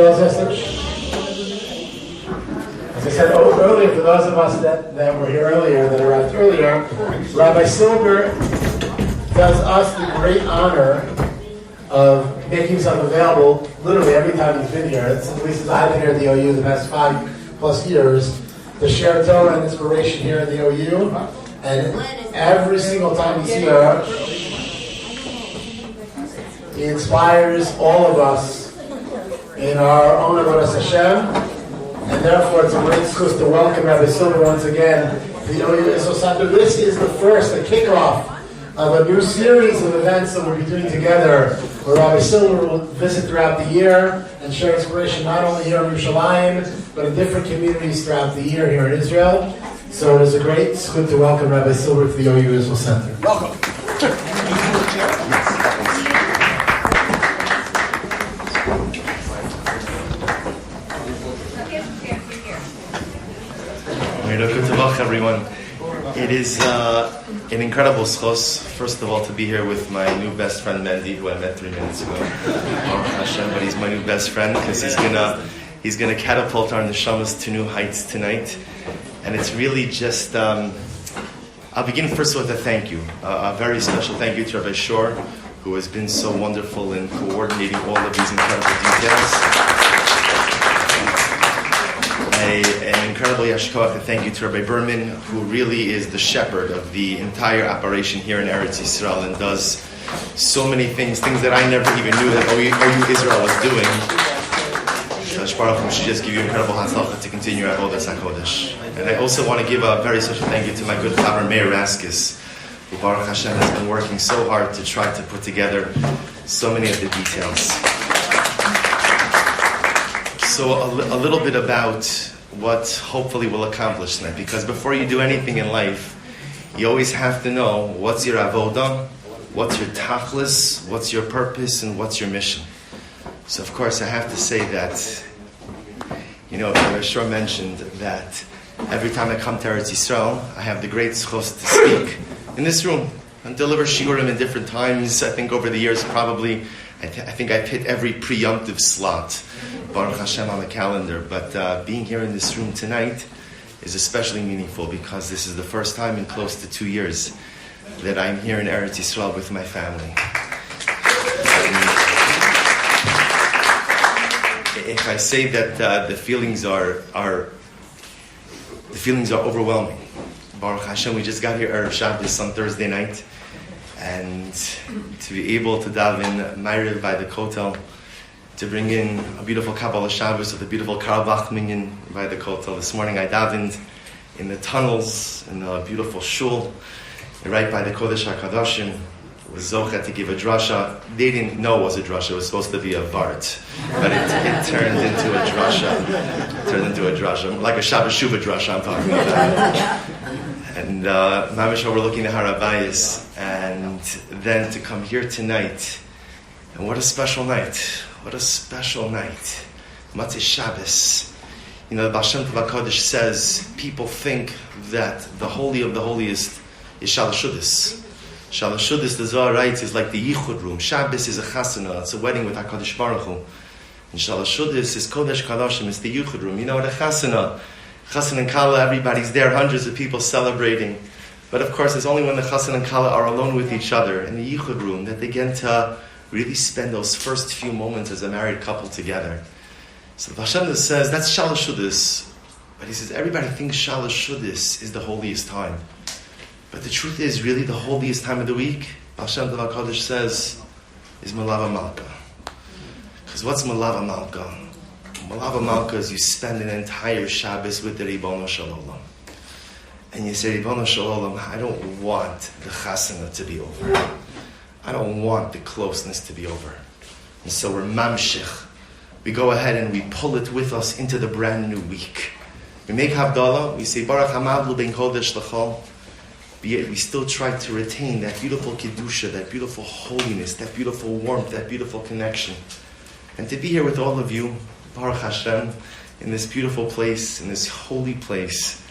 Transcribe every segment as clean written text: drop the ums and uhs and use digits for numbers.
As I said earlier, for those of us that were here earlier, that arrived earlier, Rabbi Silber does us the great honor of making himself available literally every time he's been here. At least as I've been here at the OU the past 5+ years, to share Torah and inspiration here at the OU. And every single time he's here, he inspires all of us in our own Avodas Hashem. And therefore, it's a great zchus to welcome Rabbi Silber once again to the OU Israel Center. This is the kickoff of a new series of events that we'll be doing together, where Rabbi Silber will visit throughout the year and share inspiration not only here in Yerushalayim, but in different communities throughout the year here in Israel. So it is a great zchut to welcome Rabbi Silber to the OU Israel Center. Welcome. Everyone. It is an incredible schos, first of all, to be here with my new best friend Mendy, who I met 3 minutes ago. But he's my new best friend because he's gonna catapult our neshamas to new heights tonight. And it's really just I'll begin first with a thank you, a very special thank you to Rabbi Shor, who has been so wonderful in coordinating all of these incredible details. An incredible yashkoach and thank you to Rabbi Berman, who really is the shepherd of the entire operation here in Eretz Yisroel and does so many things that I never even knew that OU Israel was doing. Shalash Baruch Hu should just give you incredible hatzlacha to continue at Avodas HaKodesh. And I also want to give a very special thank you to my good chaver Meir Raskis, who Baruch Hashem has been working so hard to try to put together so many of the details. So a little bit about what hopefully we'll accomplish tonight, because before you do anything in life, you always have to know what's your avodah, what's your tachlis, what's your purpose, and what's your mission. So of course I have to say that, Rabbi Shor mentioned that every time I come to Eretz Yisroel, I have the great zchus to speak in this room and deliver shiurim in different times. I think over the years probably, I think I've hit every preemptive slot, Baruch Hashem, on the calendar. But being here in this room tonight is especially meaningful because this is the first time in close to 2 years that I'm here in Eretz Yisroel with my family. If I say that the feelings are overwhelming. Baruch Hashem, we just got here Erev Shabbos on Thursday night. And to be able to daven Ma'ariv by the Kotel, to bring in a beautiful Kabbalah Shabbos with a beautiful Karabach Minyan by the Kotel. This morning I davened in the tunnels in a beautiful shul right by the Kodesh HaKadoshim. It was Zocha to give a drasha. They didn't know it was a drasha. It was supposed to be a vart, but it turned into a drasha. It turned into a drasha, like a Shabbos Shuvah drasha I'm talking about. And Mamish overlooking the Harabayas, and then to come here tonight, and what a special night! What a special night! Matzah Shabbos. The Baal Shem Tov HaKadosh says people think that the holy of the holiest is Shalashudis. Shalashudis, the Zohar writes, is like the Yichud room. Shabbos is a chasana; it's a wedding with HaKadosh Baruch Hu. And Shalashudis is Kodesh Kadoshim. It's the Yichud room. What a chasana. Chassan and Kala, everybody's there, hundreds of people celebrating. But of course, it's only when the Chassan and Kala are alone with each other in the Yichud room that they get to really spend those first few moments as a married couple together. So the Hashem says, that's Shalashudis. But he says, everybody thinks Shalashudis is the holiest time. But the truth is, really, the holiest time of the week, Hashem Tov HaKadosh says, is Malava Malka. Because what's Malava Malka? Malava Malka is you spend an entire Shabbos with the Ribono Shel Olam. And you say, Ribono Shel Olam, I don't want the chasana to be over. I don't want the closeness to be over. And so we're mamshich. We go ahead and we pull it with us into the brand new week. We make Havdalah, we say, Baruch Hamavlu Ben Kodesh L'chol. But yet we still try to retain that beautiful Kedusha, that beautiful holiness, that beautiful warmth, that beautiful connection. And to be here with all of you, Baruch Hashem, in this beautiful place, in this holy place,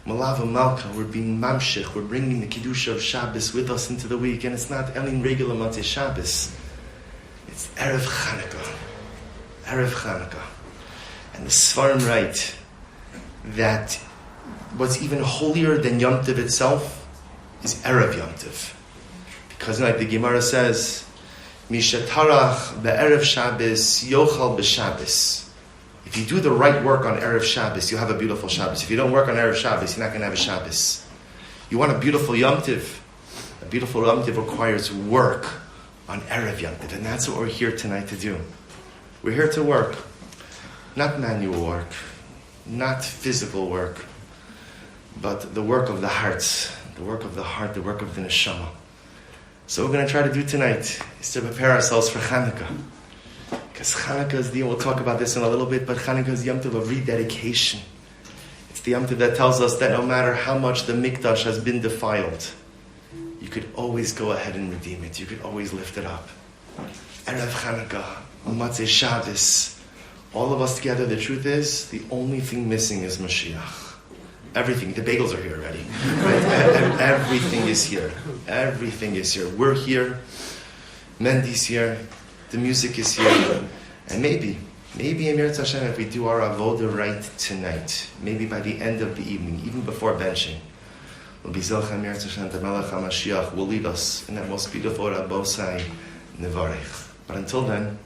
Malava Malka, we're being mamshich, we're bringing the Kedusha of Shabbos with us into the week, and it's not Elin regular Matzeh Shabbos, it's Erev Chanukah. Erev Chanukah. And the Sfarim write that what's even holier than Yom Tov itself is Erev Yom Tov. Because like the Gemara says, Mishatarach be'erev Shabbos yochal b'Shabbos. If you do the right work on Erev Shabbos, you'll have a beautiful Shabbos. If you don't work on Erev Shabbos, you're not going to have a Shabbos. You want a beautiful Yom Tov. A beautiful Yom Tov requires work on Erev Yom Tov. And that's what we're here tonight to do. We're here to work. Not manual work. Not physical work. But the work of the hearts. The work of the heart. The work of the neshama. So what we're going to try to do tonight is to prepare ourselves for Chanukah. Because Chanukah is we'll talk about this in a little bit, but Chanukah is the Yom Tov of rededication. It's the Yom Tov that tells us that no matter how much the Mikdash has been defiled, you could always go ahead and redeem it. You could always lift it up. Erev Chanukah, Matzei Shabbos, all of us together, the truth is, the only thing missing is Mashiach. Everything. The bagels are here already. Right? Everything is here. Everything is here. We're here. Mendy's here. The music is here. And maybe in Eretz Hashem, if we do our avodah right tonight, maybe by the end of the evening, even before benching, we'll be Zilchem Eretz Hashem, the Melech HaMashiach will lead us in that most beautiful Rabbosai Nevarech. But until then,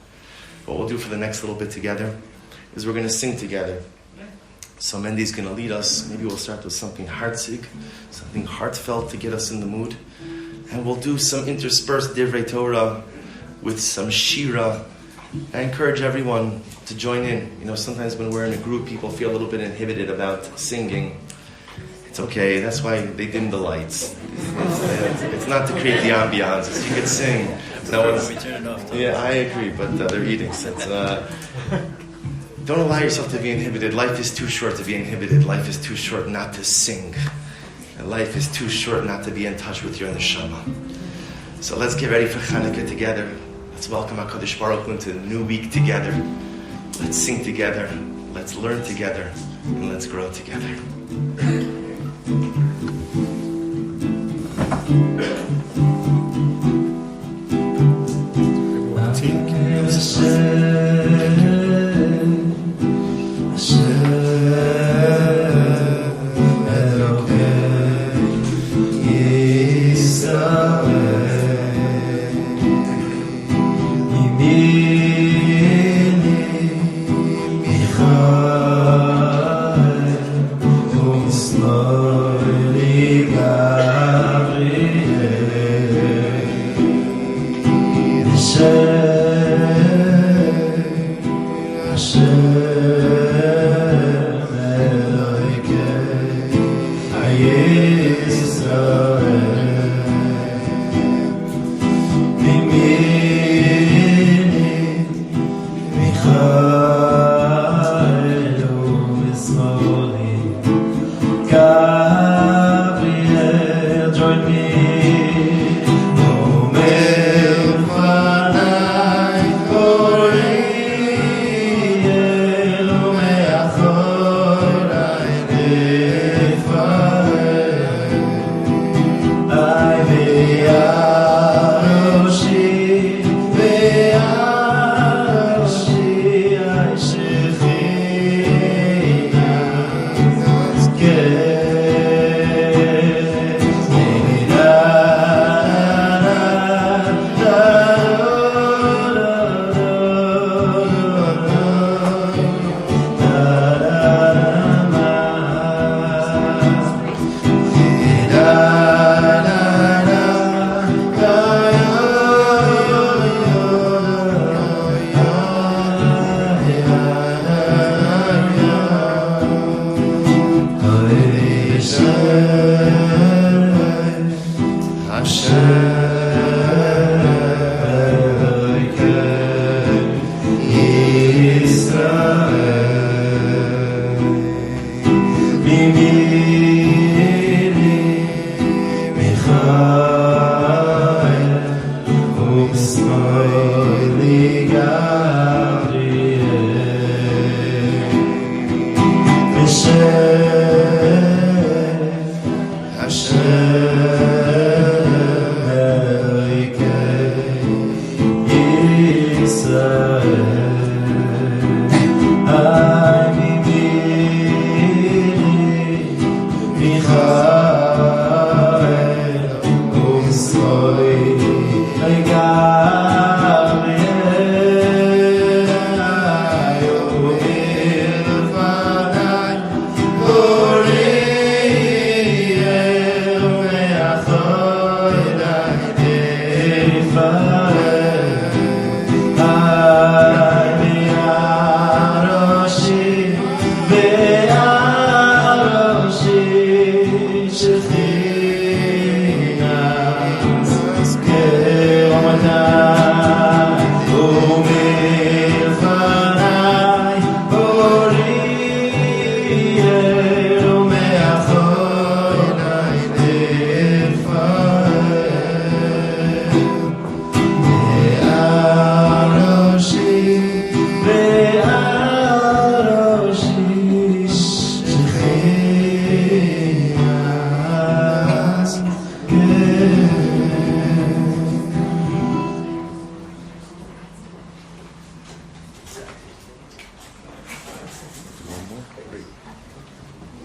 what we'll do for the next little bit together is we're going to sing together. So Mendy's going to lead us. Maybe we'll start with something heartzig, something heartfelt to get us in the mood. And we'll do some interspersed Divrei Torah with some Shira. I encourage everyone to join in. You know, sometimes when we're in a group, people feel a little bit inhibited about singing. It's okay. That's why they dim the lights. It's not to create the ambiance. You could sing. No one's, yeah, I agree, but they're eating. So don't allow yourself to be inhibited. Life is too short to be inhibited. Life is too short not to sing. And life is too short not to be in touch with your neshama. So let's get ready for Chanukah together. Let's welcome HaKadosh Baruch Hu into the new week together. Let's sing together. Let's learn together. And let's grow together.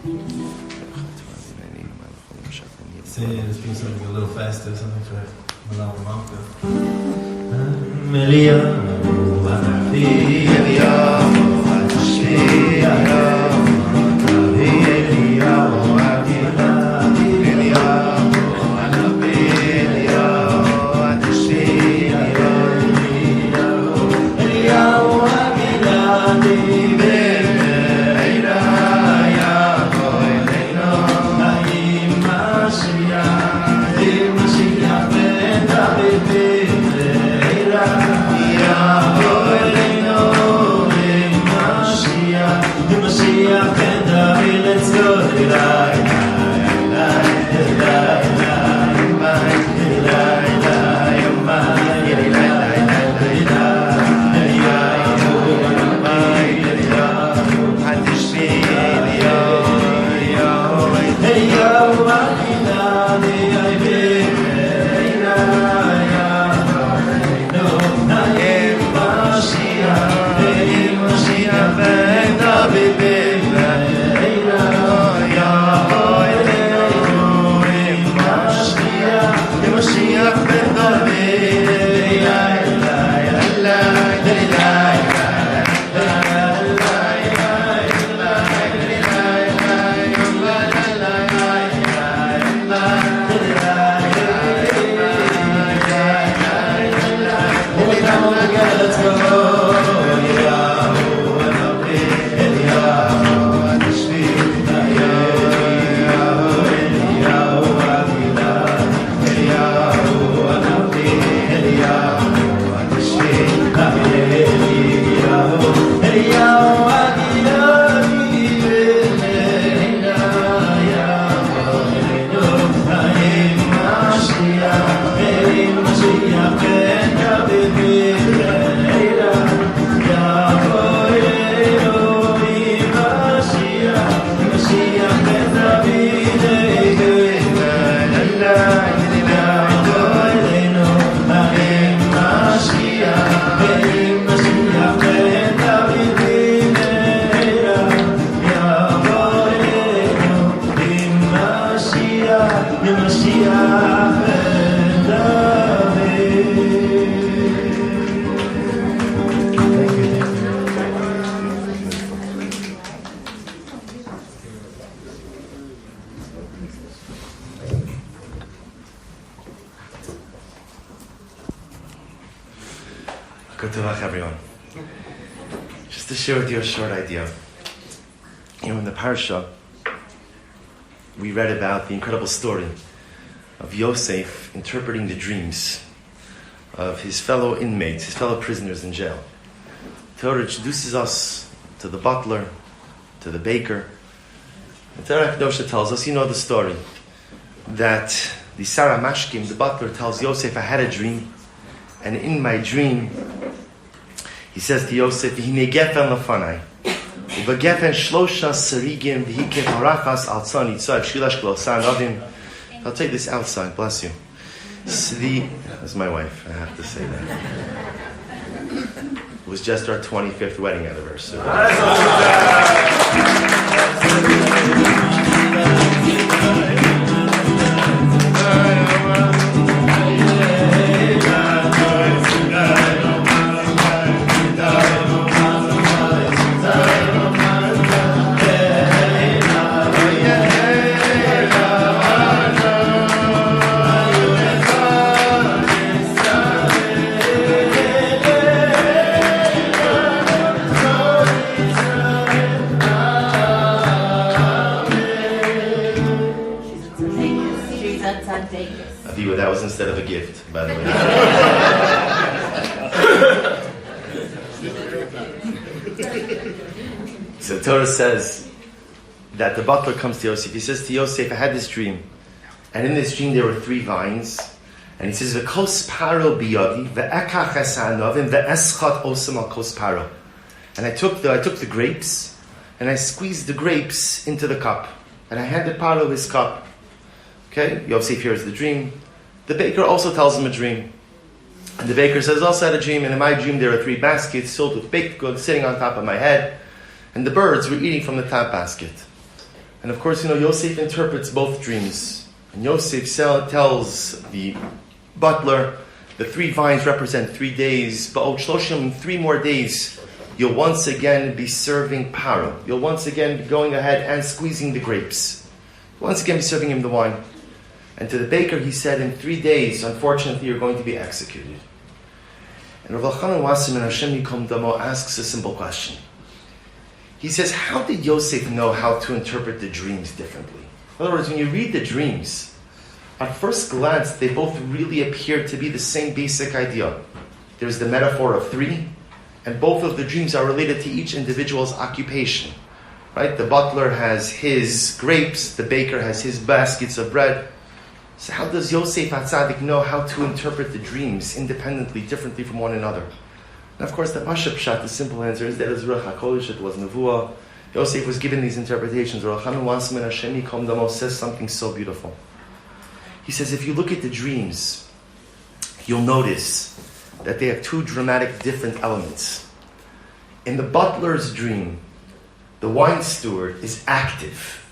Say let's do something a little faster, something for Malala Malka. Melia, Good luck, everyone. Just to share with you a short idea. In the parsha, we read about the incredible story of Yosef interpreting the dreams of his fellow inmates, his fellow prisoners in jail. The Torah introduces us to the butler, to the baker. The Torah Kedosha tells us, you know the story, that the Sarah Mashkim, the butler, tells Yosef, I had a dream, and in my dream, he says to Yosef, Hine gefen lefanai, ubegefen shlosha serigim v'hikef harachas al tzan yitzah shilash glosan avim. I'll take this outside, bless you. That's my wife, I have to say that. It was just our 25th wedding anniversary. That was instead of a gift, by the way. So the Torah says that the butler comes to Yosef. He says to Yosef, I had this dream. And in this dream there were 3 vines. And he says, V'kos paro biyadi, v'ekach esanovim, v'eschat osam al kos paro. And I took the grapes, and I squeezed the grapes into the cup. And I handed Paro his cup. Okay, Yosef hears the dream. The baker also tells him a dream. And the baker says, also had a dream, and in my dream there are 3 baskets filled with baked goods sitting on top of my head, and the birds were eating from the top basket. And of course, Yosef interprets both dreams. And Yosef tells the butler, the 3 vines represent 3 days, but 3 more days, you'll once again be serving Paro. You'll once again be going ahead and squeezing the grapes. Once again be serving him the wine. And to the baker he said, in 3 days, unfortunately, you're going to be executed. And Rav Elchanan Wasserman Hashem Yikom Damo asks a simple question. He says, how did Yosef know how to interpret the dreams differently? In other words, when you read the dreams, at first glance, they both really appear to be the same basic idea. There's the metaphor of 3, and both of the dreams are related to each individual's occupation. Right? The butler has his grapes, the baker has his baskets of bread. So how does Yosef HaTzadik know how to interpret the dreams independently, differently from one another? And of course, the Pasha Pshat, the simple answer is that it was Ruach HaKodesh, it was Nevuah. Yosef was given these interpretations. Rav Elchanan Wasserman Hashem Yikom Damo says something so beautiful. He says, if you look at the dreams, you'll notice that they have 2 dramatic different elements. In the butler's dream, the wine steward is active.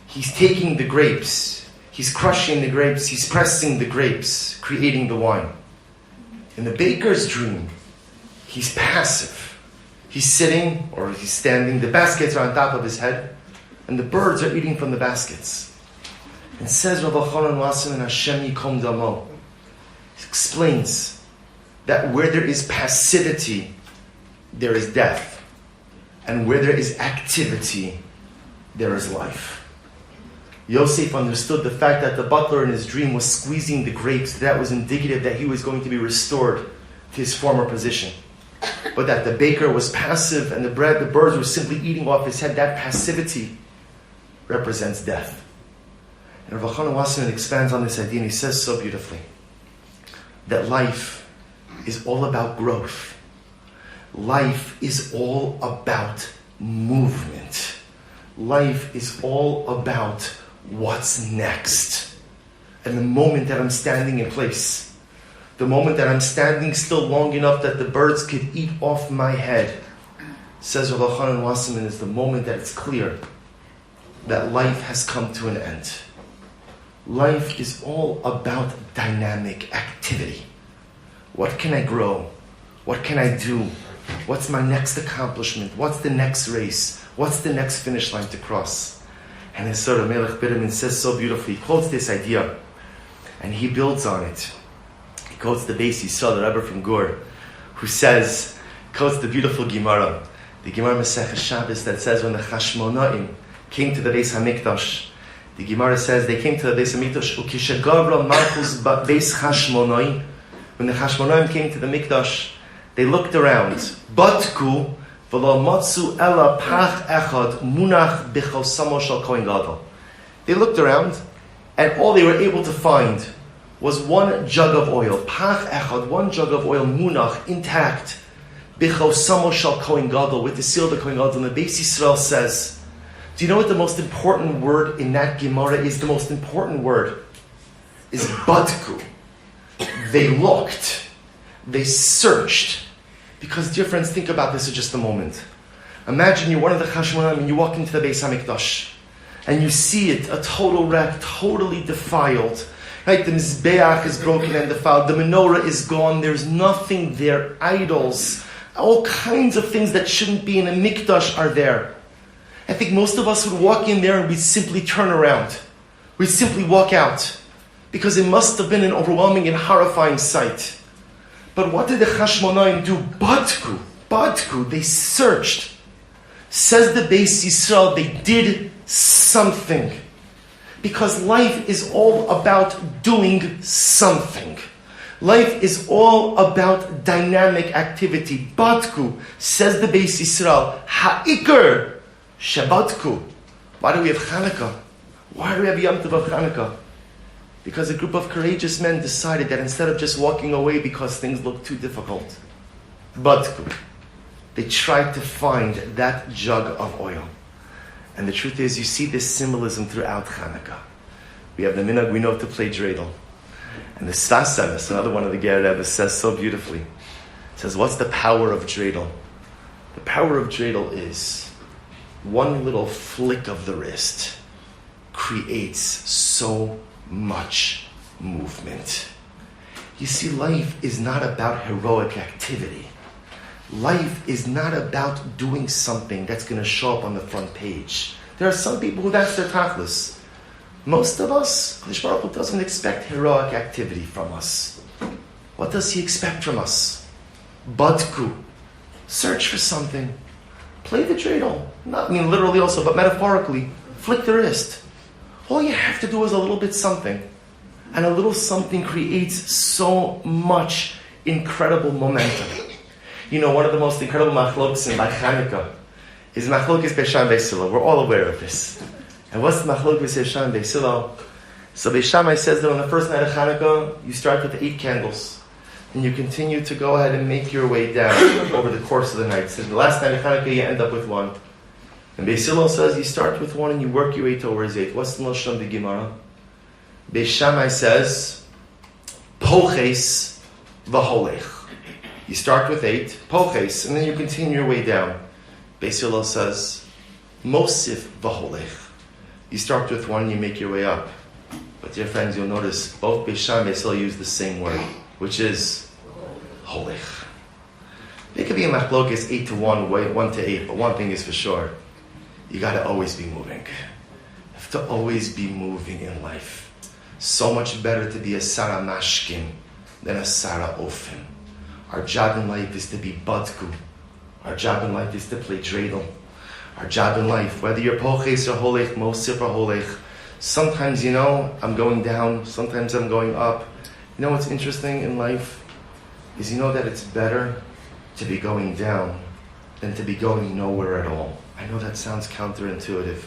He's taking the grapes. He's crushing the grapes. He's pressing the grapes, creating the wine. In the baker's dream, he's passive. He's sitting or he's standing. The baskets are on top of his head, and the birds are eating from the baskets. And says Rav Elchanan Wasserman Hashem Yikom Damo, he explains that where there is passivity, there is death. And where there is activity, there is life. Yosef understood the fact that the butler in his dream was squeezing the grapes. That was indicative that he was going to be restored to his former position. But that the baker was passive and the birds were simply eating off his head. That passivity represents death. And Rav Elchanan Wasserman expands on this idea and he says so beautifully that life is all about growth. Life is all about movement. Life is all about what's next. And the moment that I'm standing in place, the moment that I'm standing still long enough that the birds could eat off my head, says Rav Elchanan Wasserman, is the moment that it's clear that life has come to an end. Life is all about dynamic activity. What can I grow? What can I do? What's my next accomplishment? What's the next race? What's the next finish line to cross? And Hisorirus Melech Biderman says so beautifully, he quotes this idea, and he builds on it. He quotes the Beis Yisrael, the Rebbe from Gur, who quotes the beautiful Gemara, the Gemara Masechah Shabbos that says when the Chashmonaim came to the Beis HaMikdash, the Gemara says they came to the Beis HaMikdash, Ukishagavra Markus Beis Chashmonaim, when the Chashmonaim came to the Mikdash, they looked around. Batku v'lo matzu ela pach echad munach b'chosamo shel kohen gadol. They looked around, and all they were able to find was 1 jug of oil. Pach echad, 1 jug of oil, munach, intact, b'chosamo shel kohen gadol, with the seal of the kohen gadol. And the Beis Yisroel says, do you know what the most important word in that Gemara is? The most important word is batku. They looked. They searched. Because, dear friends, think about this for just a moment. Imagine you're one of the Chashmonaim and you walk into the Beis HaMikdash and you see it, a total wreck, totally defiled. Right? The Mizbeach is broken and defiled. The menorah is gone. There's nothing there. Idols. All kinds of things that shouldn't be in a Mikdash are there. I think most of us would walk in there and we'd simply turn around. We'd simply walk out. Because it must have been an overwhelming and horrifying sight. But what did the Chashmonaim do? Badku. They searched. Says the Beis Yisrael, they did something. Because life is all about doing something. Life is all about dynamic activity. Badku, says the Beis Yisrael, ha'ikr shabadku. Why do we have Chanukah? Why do we have Yom Tov of Chanukah? Because a group of courageous men decided that instead of just walking away because things looked too difficult, but they tried to find that jug of oil. And the truth is, you see this symbolism throughout Chanukah. We have the minhag, we know to play dreidel. And the Stas Emes, another one of the Ger Rebbe, says so beautifully. It says, what's the power of dreidel? The power of dreidel is one little flick of the wrist, creates so much movement. You see, life is not about heroic activity. Life is not about doing something that's going to show up on the front page. There are some people who that's their tachlis. Most of us, Kadosh Baruch Hu doesn't expect heroic activity from us. What does He expect from us? Badku. Search for something. Play the dreidel. Not literally also, but metaphorically. Flick the wrist. All you have to do is a little bit something. And a little something creates so much incredible momentum. You know, one of the most incredible machlokas by Chanukah is machlokas Beishan Beisilo. We're all aware of this. And what's the machlokas Beishan Beisilo? So Beishamai says that on the first night of Chanukah, you start with 8 candles. And you continue to go ahead and make your way down over the course of the night. So the last night of Chanukah, you end up with 1. And Beisilo says you start with 1 and you work your way towards 8. What's the Lashon of the Gemara? Beishamai says, Poches v'holech. You start with 8, Poches, and then you continue your way down. Beisilo says, Mosif v'holech. You start with 1 and you make your way up. But dear friends, you'll notice both Beishamai and Beisilo use the same word, which is holech. It could be a machlokes 8 to 1, 1 to 8, but one thing is for sure, you got to always be moving. You have to always be moving in life. So much better to be a Sarah Mashkin than a Sarah Ofen. Our job in life is to be Badku. Our job in life is to play dreidel. Our job in life, whether you're Poches or Holech, Mosif or Holech, sometimes, I'm going down, sometimes I'm going up. You know what's interesting in life? Is that it's better to be going down than to be going nowhere at all. I know that sounds counterintuitive.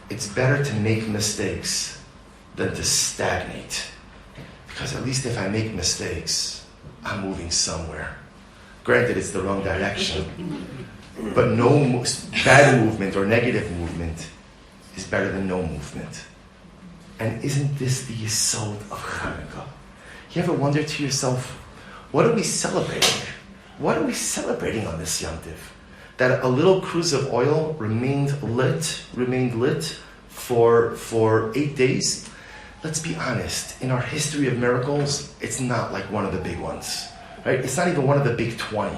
It's better to make mistakes than to stagnate. Because at least if I make mistakes, I'm moving somewhere. Granted, it's the wrong direction. But no bad movement or negative movement is better than no movement. And isn't this the yesod of Chanukah? You ever wonder to yourself, what are we celebrating? What are we celebrating on this Yom Tov? That a little cruse of oil remained lit for 8 days? Let's be honest, in our history of miracles, it's not like one of the big ones, right? It's not even one of the big 20,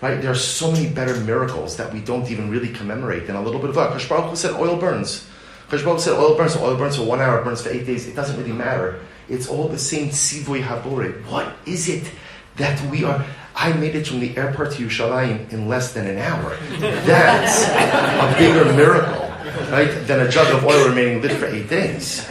right? There are so many better miracles that we don't even really commemorate than a little bit of oil. Kadosh Baruch Hu said oil burns. Kadosh Baruch Hu said oil burns, so oil burns for 1 hour, it burns for 8 days. It doesn't really matter. It's all the same tzivui habore. What is it that we are? I made it from the airport to Yerushalayim in less than an hour. That's a bigger miracle, right, than a jug of oil remaining lit for 8 days.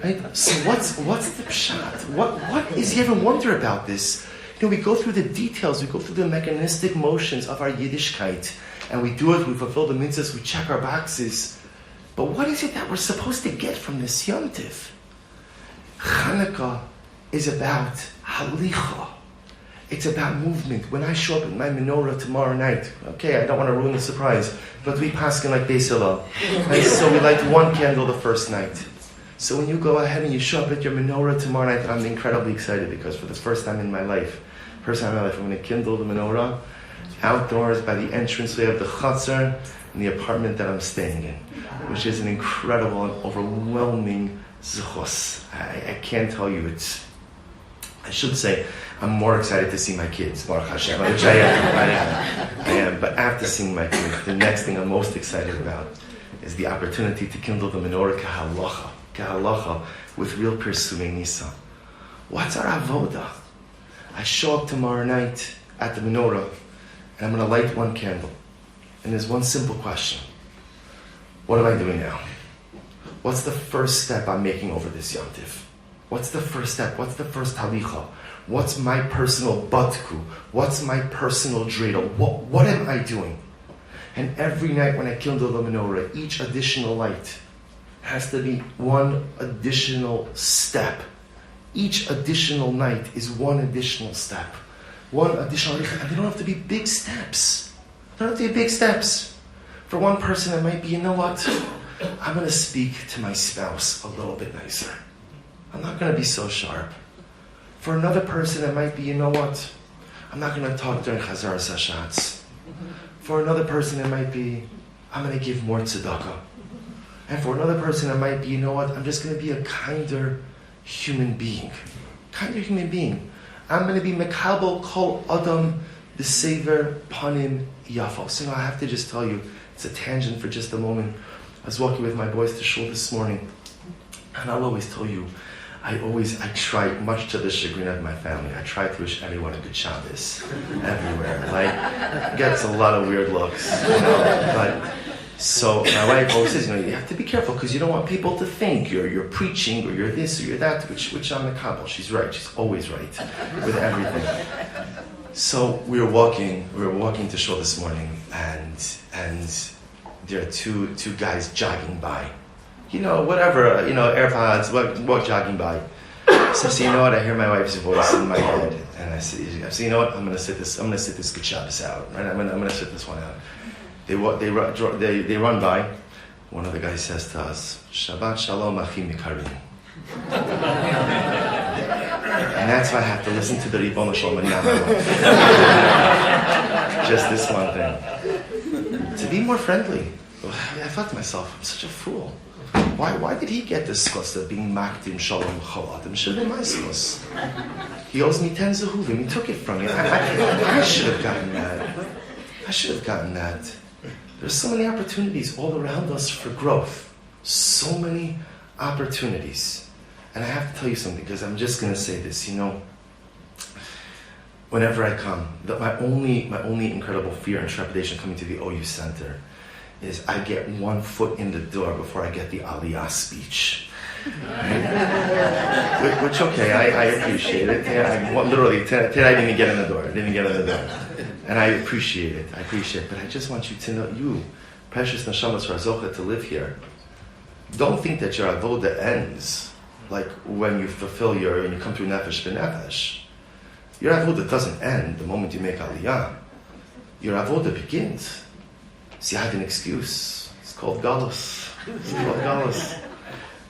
Right? So what's the pshat? What is, you ever wonder about this? We go through the details, we go through the mechanistic motions of our Yiddishkeit, and we do it, we fulfill the mitzvahs, we check our boxes. But what is it that we're supposed to get from this Yom Tov? Chanukah is about halicha. It's about movement. When I show up at my menorah tomorrow night, okay, I don't want to ruin the surprise, but we paskin like Beisilo. Right? So we light 1 candle the first night. So when you go ahead and you show up at your menorah tomorrow night, I'm incredibly excited because for the first time in my life, I'm going to kindle the menorah outdoors by the entranceway of the chutzner in the apartment that I'm staying in, which is an incredible and overwhelming zuchos. I can't tell you, I should say, I'm more excited to see my kids, Baruch Hashem, which I am. But after seeing my kids, the next thing I'm most excited about is the opportunity to kindle the menorah kahalacha, with real pursuing Nisa. What's our avoda? I show up tomorrow night at the menorah, and I'm going to light 1 candle. And there's one simple question. What am I doing now? What's the first step I'm making over this Yom Tov? What's the first step? What's the first halicha? What's my personal batku? What's my personal dreidel? What am I doing? And every night when I kindle the menorah, each additional light has to be 1 additional step. Each additional night is 1 additional step. 1 additional, and they don't have to be big steps. They don't have to be big steps. For one person, it might be, you know what? I'm going to speak to my spouse a little bit nicer. I'm not going to be so sharp. For another person, it might be, you know what? I'm not going to talk during Chazar Sashatz. For another person, it might be, I'm going to give more tzedakah. And for another person, it might be, you know what, I'm just going to be a kinder human being. Kinder human being. I'm going to be mekabel kol adam b'sever panim yafo. So I have to just tell you, it's a tangent for just a moment. I was walking with my boys to shul this morning, and I'll always tell you, I try, much to the chagrin of my family, I try to wish everyone a good Shabbos everywhere. Like, it gets a lot of weird looks, but so my wife always says, you have to be careful because you don't want people to think you're preaching or you're this or you're that, which I'm a Kabbalah. She's right. She's always right with everything. So we were walking to shul this morning, and there are two guys jogging by. AirPods, walk jogging by. So you know what? I hear my wife's voice in my head, and I say, you know what? I'm gonna sit this good Shabbos out, right? I'm gonna sit this one out. They run by. One of the guys says to us, Shabbat Shalom Achim Mikarim. And that's why I have to listen to the Ribbon Shalom and just this one thing. To be more friendly. I thought to myself, I'm such a fool. Why did he get this schus of being makdim shalom chaladim? Should have been my schus. He owes me 10 zehuvim. He took it from me. I should have gotten that. There's so many opportunities all around us for growth. So many opportunities. And I have to tell you something, because I'm just going to say this. Whenever I come, my only incredible fear and trepidation coming to the OU Center is I get one foot in the door before I get the Aliyah speech. Which, okay, I appreciate it. Literally, today I didn't get in the door. And I appreciate it. But I just want you to know, you, precious neshamas razocha, to live here, don't think that your avoda ends like when you when you come through nefesh b'nefesh. Your avoda doesn't end the moment you make Aliyah. Your avoda begins. See, I have an excuse. It's called galus.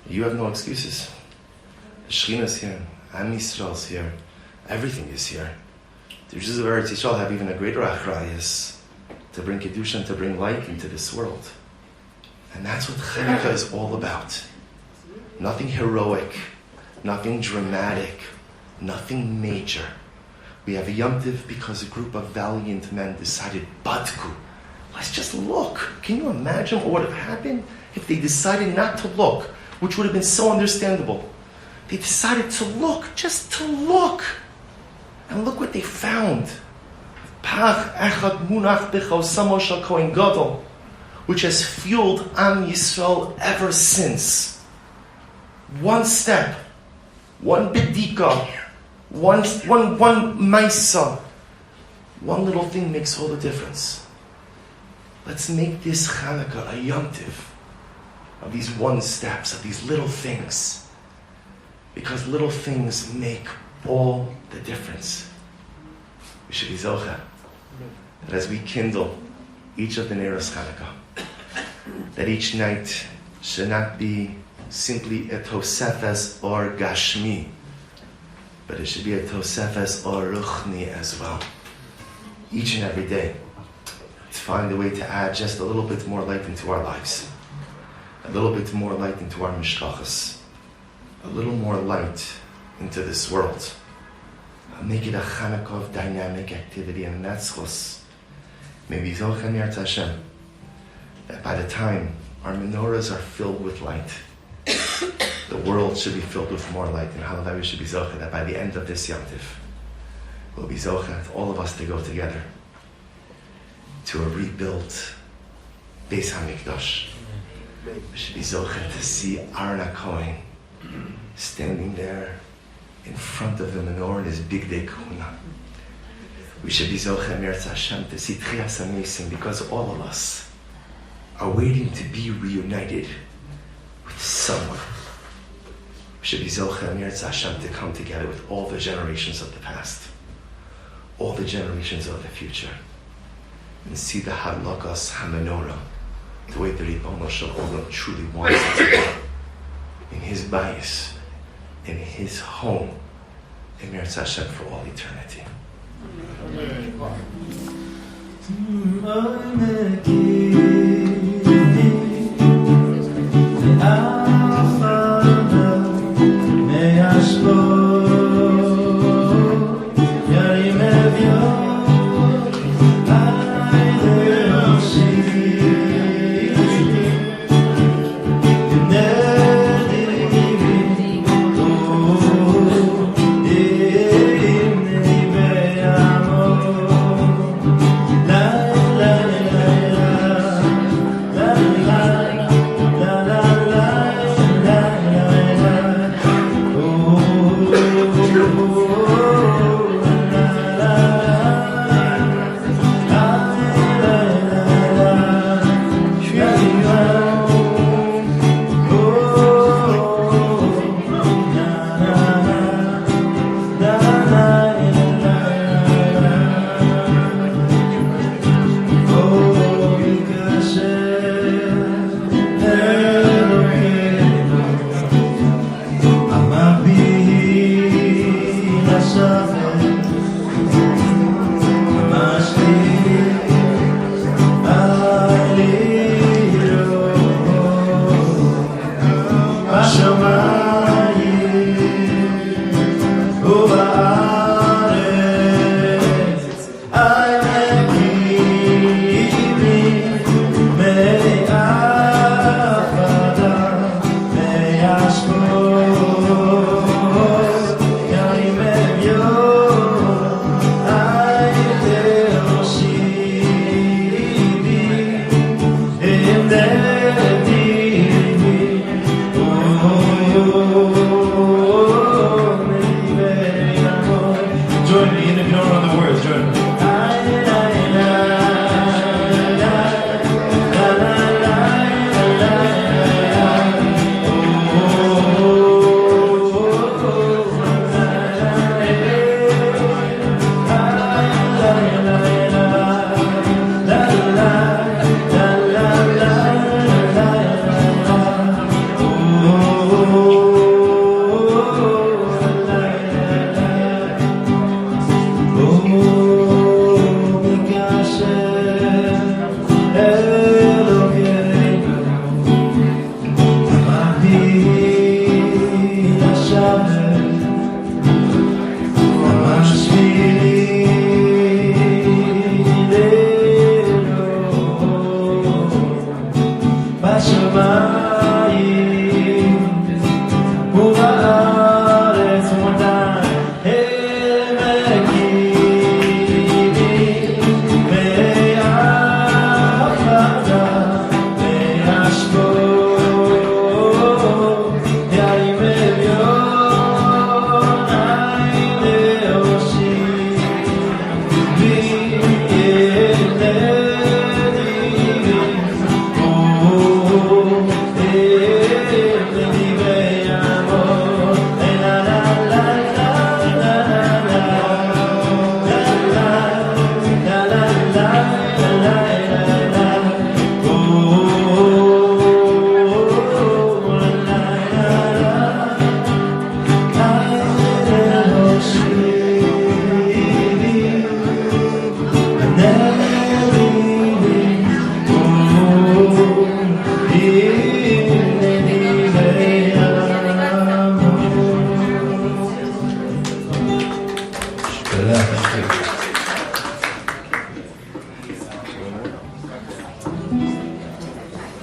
You have no excuses. The Shekhinah's here. Am Yisrael's here. Everything is here. The Jews of Eretz Yisroel have even a greater achrayus to bring kedusha and to bring light into this world. And that's what Chanukah is all about. Nothing heroic, nothing dramatic, nothing major. We have a Yom Tiv because a group of valiant men decided, Badku, let's just look. Can you imagine what would have happened if they decided not to look, which would have been so understandable? They decided to look, just to look. And look what they found. Pach echad munach b'chosamo shel Kohen Gadol, which has fueled Am Yisrael ever since. One step, one bedika, one maisa, one little thing makes all the difference. Let's make this Chanukah a Yom Tiv of these one steps, of these little things. Because little things make all the difference. We should be zocha that as we kindle each of the Neiros Chanukah, that each night should not be simply a tosefes or gashmi, but it should be a tosefes or ruchni as well. Each and every day, to find a way to add just a little bit more light into our lives, a little bit more light into our mishkachas, a little more light into this world. Make it a Chanukah of dynamic activity, and that's chos. Maybe Zochem Yirtzeh Hashem, that by the time our menorahs are filled with light, the world should be filled with more light, and Halav we should be Zocha that by the end of this Yom Tiv, we'll be Zocha, all of us to go together to a rebuilt Beis HaMikdash. We should be Zocha to see Aaron HaKohen standing there in front of the menorah in his big day kahuna. We should be Zochem Yirtzeh Hashem to see Tchias HaMesim, because all of us are waiting to be reunited with someone. We should be Zochem Yirtzeh Hashem to come together with all the generations of the past, all the generations of the future, and see the Hadlakas HaMenorah the way the Ribono Shel Olam truly wants it to be, in his bias, in his home, in Eretz Hashem for all eternity. Amen.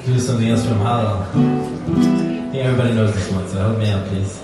Do something else from Hallel. Yeah, everybody knows this one, so help me out, please.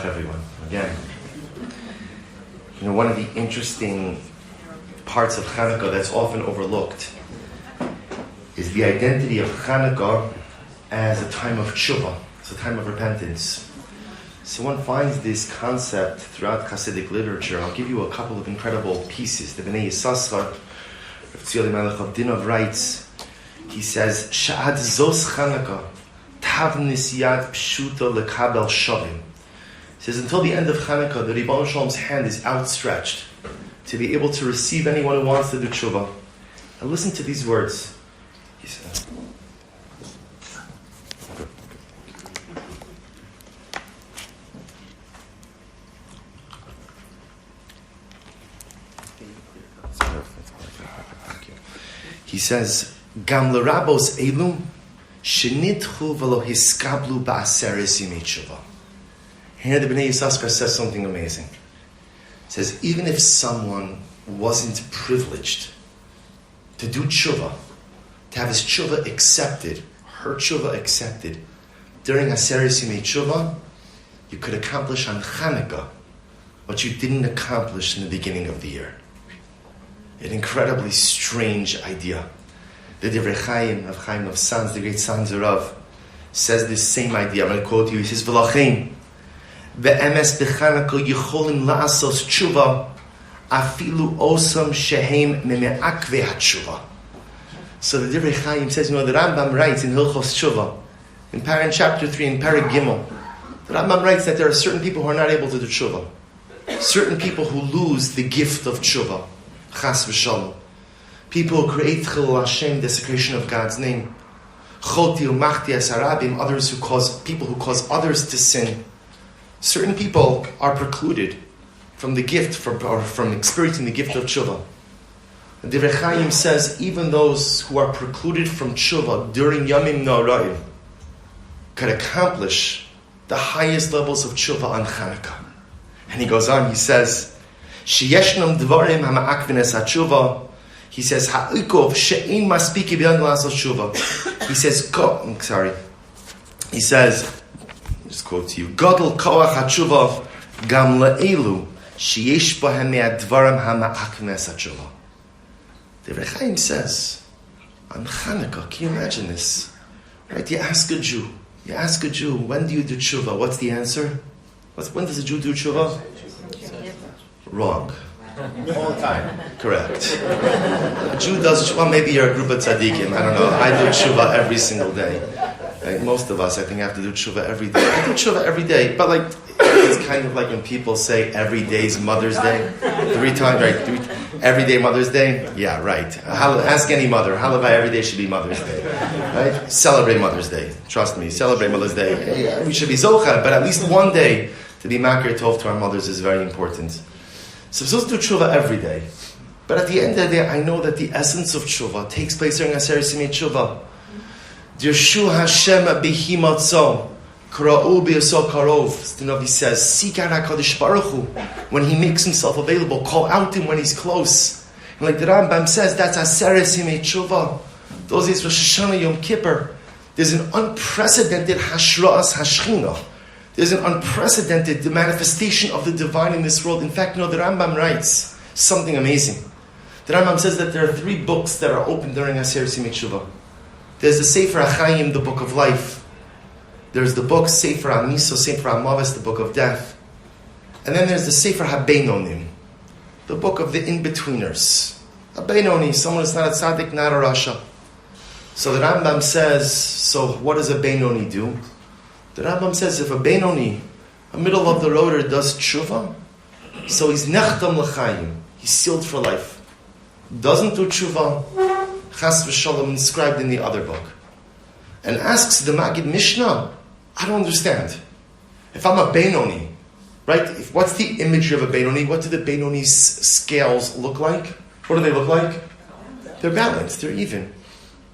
Everyone. Again, one of the interesting parts of Chanukah that's often overlooked is the identity of Chanukah as a time of tshuva. It's a time of repentance. So one finds this concept throughout Hasidic literature. I'll give you a couple of incredible pieces. The Bnei Yissaschar, Rabbi Silber Melech of Dinov writes, he says, Sha'ad zos Chanukah, tav nisyat pshuta lekabel shavim. He says, until the end of Chanukah, the Ribbon Shalom's hand is outstretched to be able to receive anyone who wants to do tshuva. And listen to these words. He says, Gam l'rabos elum shenitchu v'lo hiskablu ba'aseres yimei tshuva. Here the Bnei Yissaschar says something amazing. It says, even if someone wasn't privileged to do tshuva, to have his tshuva accepted, her tshuva accepted, during Aseres Yimei Tshuva, you could accomplish on Chanukah what you didn't accomplish in the beginning of the year. an incredibly strange idea. The Divrei Chaim of Sanz, the great Sanz Rav, says this same idea. I'm going to quote you. He says, "V'lachein, ve'emes b'Chanukah yicholim la'asos tshuva, afilu osam shehem meme'akvei ha'tshuva." So the Divrei Chaim says, the Rambam writes in Hilchos Tshuva, in chapter 3, in Perek Gimel, the Rambam writes that there are certain people who are not able to do tshuva. Certain people who lose the gift of tshuva. Chas v'shalom. People who create chilul Hashem, desecration of God's name. Choti u'machti es harabim, people who cause others to sin. Certain people are precluded from the gift, from experiencing the gift of tshuva. The Divrei Chaim says even those who are precluded from tshuva during Yamim Noraim could accomplish the highest levels of tshuva on Chanukah. And he goes on, he says, Sheyeshnam dvarim hama'akvin es hatshuva. He says, Ha'ikov she'in maspiki b'yan la'asos tshuva. He says, just quote to you, Gadol koach hatshuva gam la'elu sheyesh bahem me'advarim hama'akvin es hatshuva. The Divrei Chaim says, on Chanukah, can you imagine this? Right, you ask a Jew, when do you do tshuva? What's the answer? When does a Jew do tshuva? Wrong. All the time. Correct. A Jew does tshuva, maybe you're a group of tzaddikim, I don't know. I do tshuva every single day. Like most of us, I think, have to do tshuva every day. I do tshuva every day, but like, it's kind of like when people say every day's Mother's Day. 3 times, right? Every day Mother's Day? Yeah, right. Ask any mother. Halavai every day should be Mother's Day. Right? Celebrate Mother's Day. Trust me, celebrate Mother's Day. We should be zocha, but at least one day to be makir tov to our mothers is very important. So we're supposed to do tshuva every day. But at the end of the day, I know that the essence of tshuva takes place during Aseret Simei Tshuva. Dirshu Hashem b'himatzo, kra'u b'yasol karov. The Navi says, seek out HaKadosh Baruch Hu when He makes Himself available. Call out to Him when He's close. And like the Rambam says, that's Aseret Simei Tshuva. Those days Rosh Hashanah, Yom Kippur. There's an unprecedented Hashra'as Hashchina. There's an unprecedented manifestation of the divine in this world. In fact, the Rambam writes something amazing. The Rambam says that there are 3 books that are open during Aseret Simei Tshuva. There's the Sefer HaChaim, the book of life. There's the book Sefer HaMiso, Sefer HaMavis, the book of death. And then there's the Sefer HaBeinonim, the book of the in-betweeners. A Beinoni, someone who's not a tzaddik, not a rasha. So the Rambam says, so what does a Beinoni do? The Rambam says if a Beinoni, a middle of the roader, does tshuva, so he's nechtam l'chaim, he's sealed for life. Doesn't do tshuva, chas v'shalom, inscribed in the other book. And asks the Magid Mishnah, I don't understand. If I'm a Beinoni, right, what's the imagery of a Beinoni? What do the Beinoni's scales look like? What do they look like? They're balanced, they're even.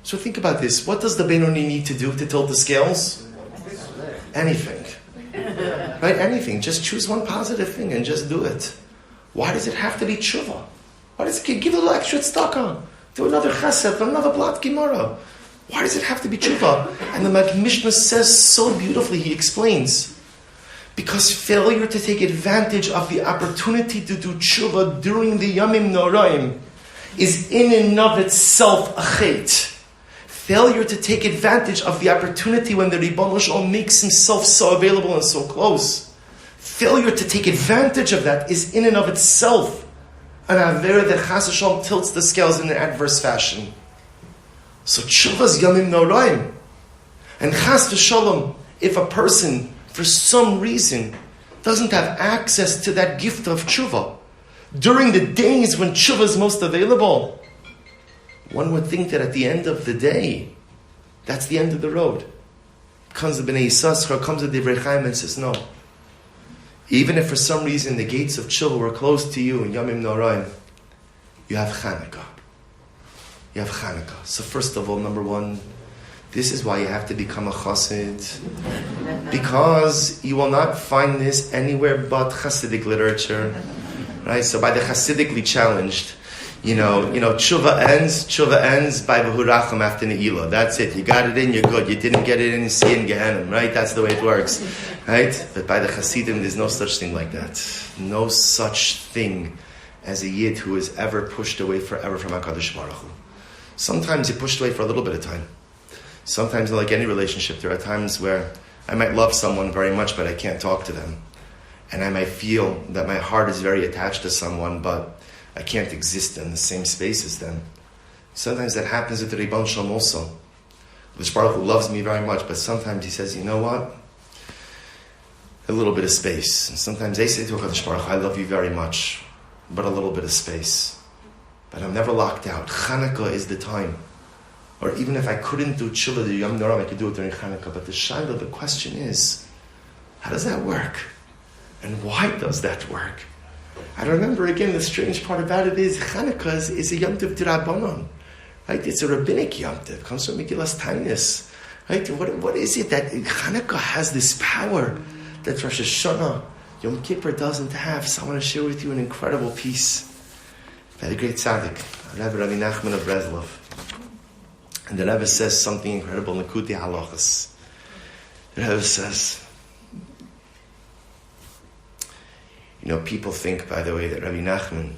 So think about this. What does the Beinoni need to do to tilt the scales? Anything. Right? Anything. Just choose one positive thing and just do it. Why does it have to be tshuva? Why does it give a little extra tzedakah? Do another chesed, another blat gemara. Why does it have to be tshuva? And the Magid Mishnah says so beautifully, he explains, because failure to take advantage of the opportunity to do tshuva during the Yamim Noraim is in and of itself a chait. Failure to take advantage of the opportunity when the Ribono Shel Olam makes Himself so available and so close. Failure to take advantage of that is in and of itself an avera that Chas v'Shalom tilts the scales in an adverse fashion. So tshuva's Yamim Noraim. And Chas v'Shalom, if a person, for some reason, doesn't have access to that gift of tshuva, during the days when tshuva is most available, one would think that at the end of the day, that's the end of the road. Comes the Bnei Yissaschar, comes the Divrei Chaim and says, no. Even if for some reason the gates of tshuva were closed to you in Yamim Noraim, you have Chanukah. You have Chanukah. So first of all, number 1, this is why you have to become a chassid. Because you will not find this anywhere but Hasidic literature. Right? So by the Hasidically challenged, tshuva ends by v'huracham after ne'ilah. That's it. You got it in, you're good. You didn't get it in, see in Gehenim. Right? That's the way it works. Right? But by the Hasidim, there's no such thing like that. No such thing as a yid who is ever pushed away forever from HaKadosh Baruch Hu. Sometimes you're pushed away for a little bit of time. Sometimes, like any relationship, there are times where I might love someone very much, but I can't talk to them. And I might feel that my heart is very attached to someone, but I can't exist in the same space as them. Sometimes that happens with the Ribbon Shalom also. The Baruch Hu loves me very much, but sometimes he says, you know what? A little bit of space. And sometimes they say to HaKadosh Baruch Hu, I love you very much, but a little bit of space. But I'm never locked out. Chanukah is the time. Or even if I couldn't do Chila, the Yom Noram, I could do it during Chanukah. But the question is, how does that work? And why does that work? I remember again, the strange part about it is Chanukah is a Yom Tov D'Rabbanan. Right? It's a rabbinic Yom Tov. It comes from Megillas Taanis. Right? What is it that Chanukah has this power that Rosh Hashanah, Yom Kippur doesn't have? So I want to share with you an incredible piece by the great tzaddik, Rabbi Nachman of Breslov. And the Rebbe says something incredible, Nekutei Halachos. The Rebbe says, people think, by the way, that Rabbi Nachman,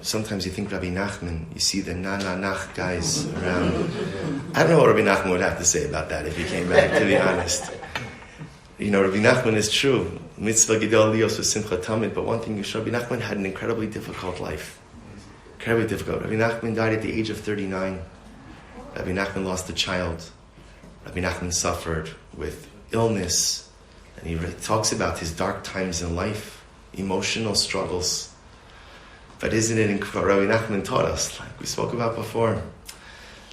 sometimes you think Rabbi Nachman, you see the na-na-nach guys around. I don't know what Rabbi Nachman would have to say about that if he came back, to be honest. Rabbi Nachman is true. Mitzvah Gidol Lios with Simcha Tamid, but one thing is, Rabbi Nachman had an incredibly difficult life. Incredibly difficult. Rabbi Nachman died at the age of 39. Rabbi Nachman lost a child. Rabbi Nachman suffered with illness. And he talks about his dark times in life, emotional struggles. But isn't it incredible? Rabbi Nachman taught us, like we spoke about before,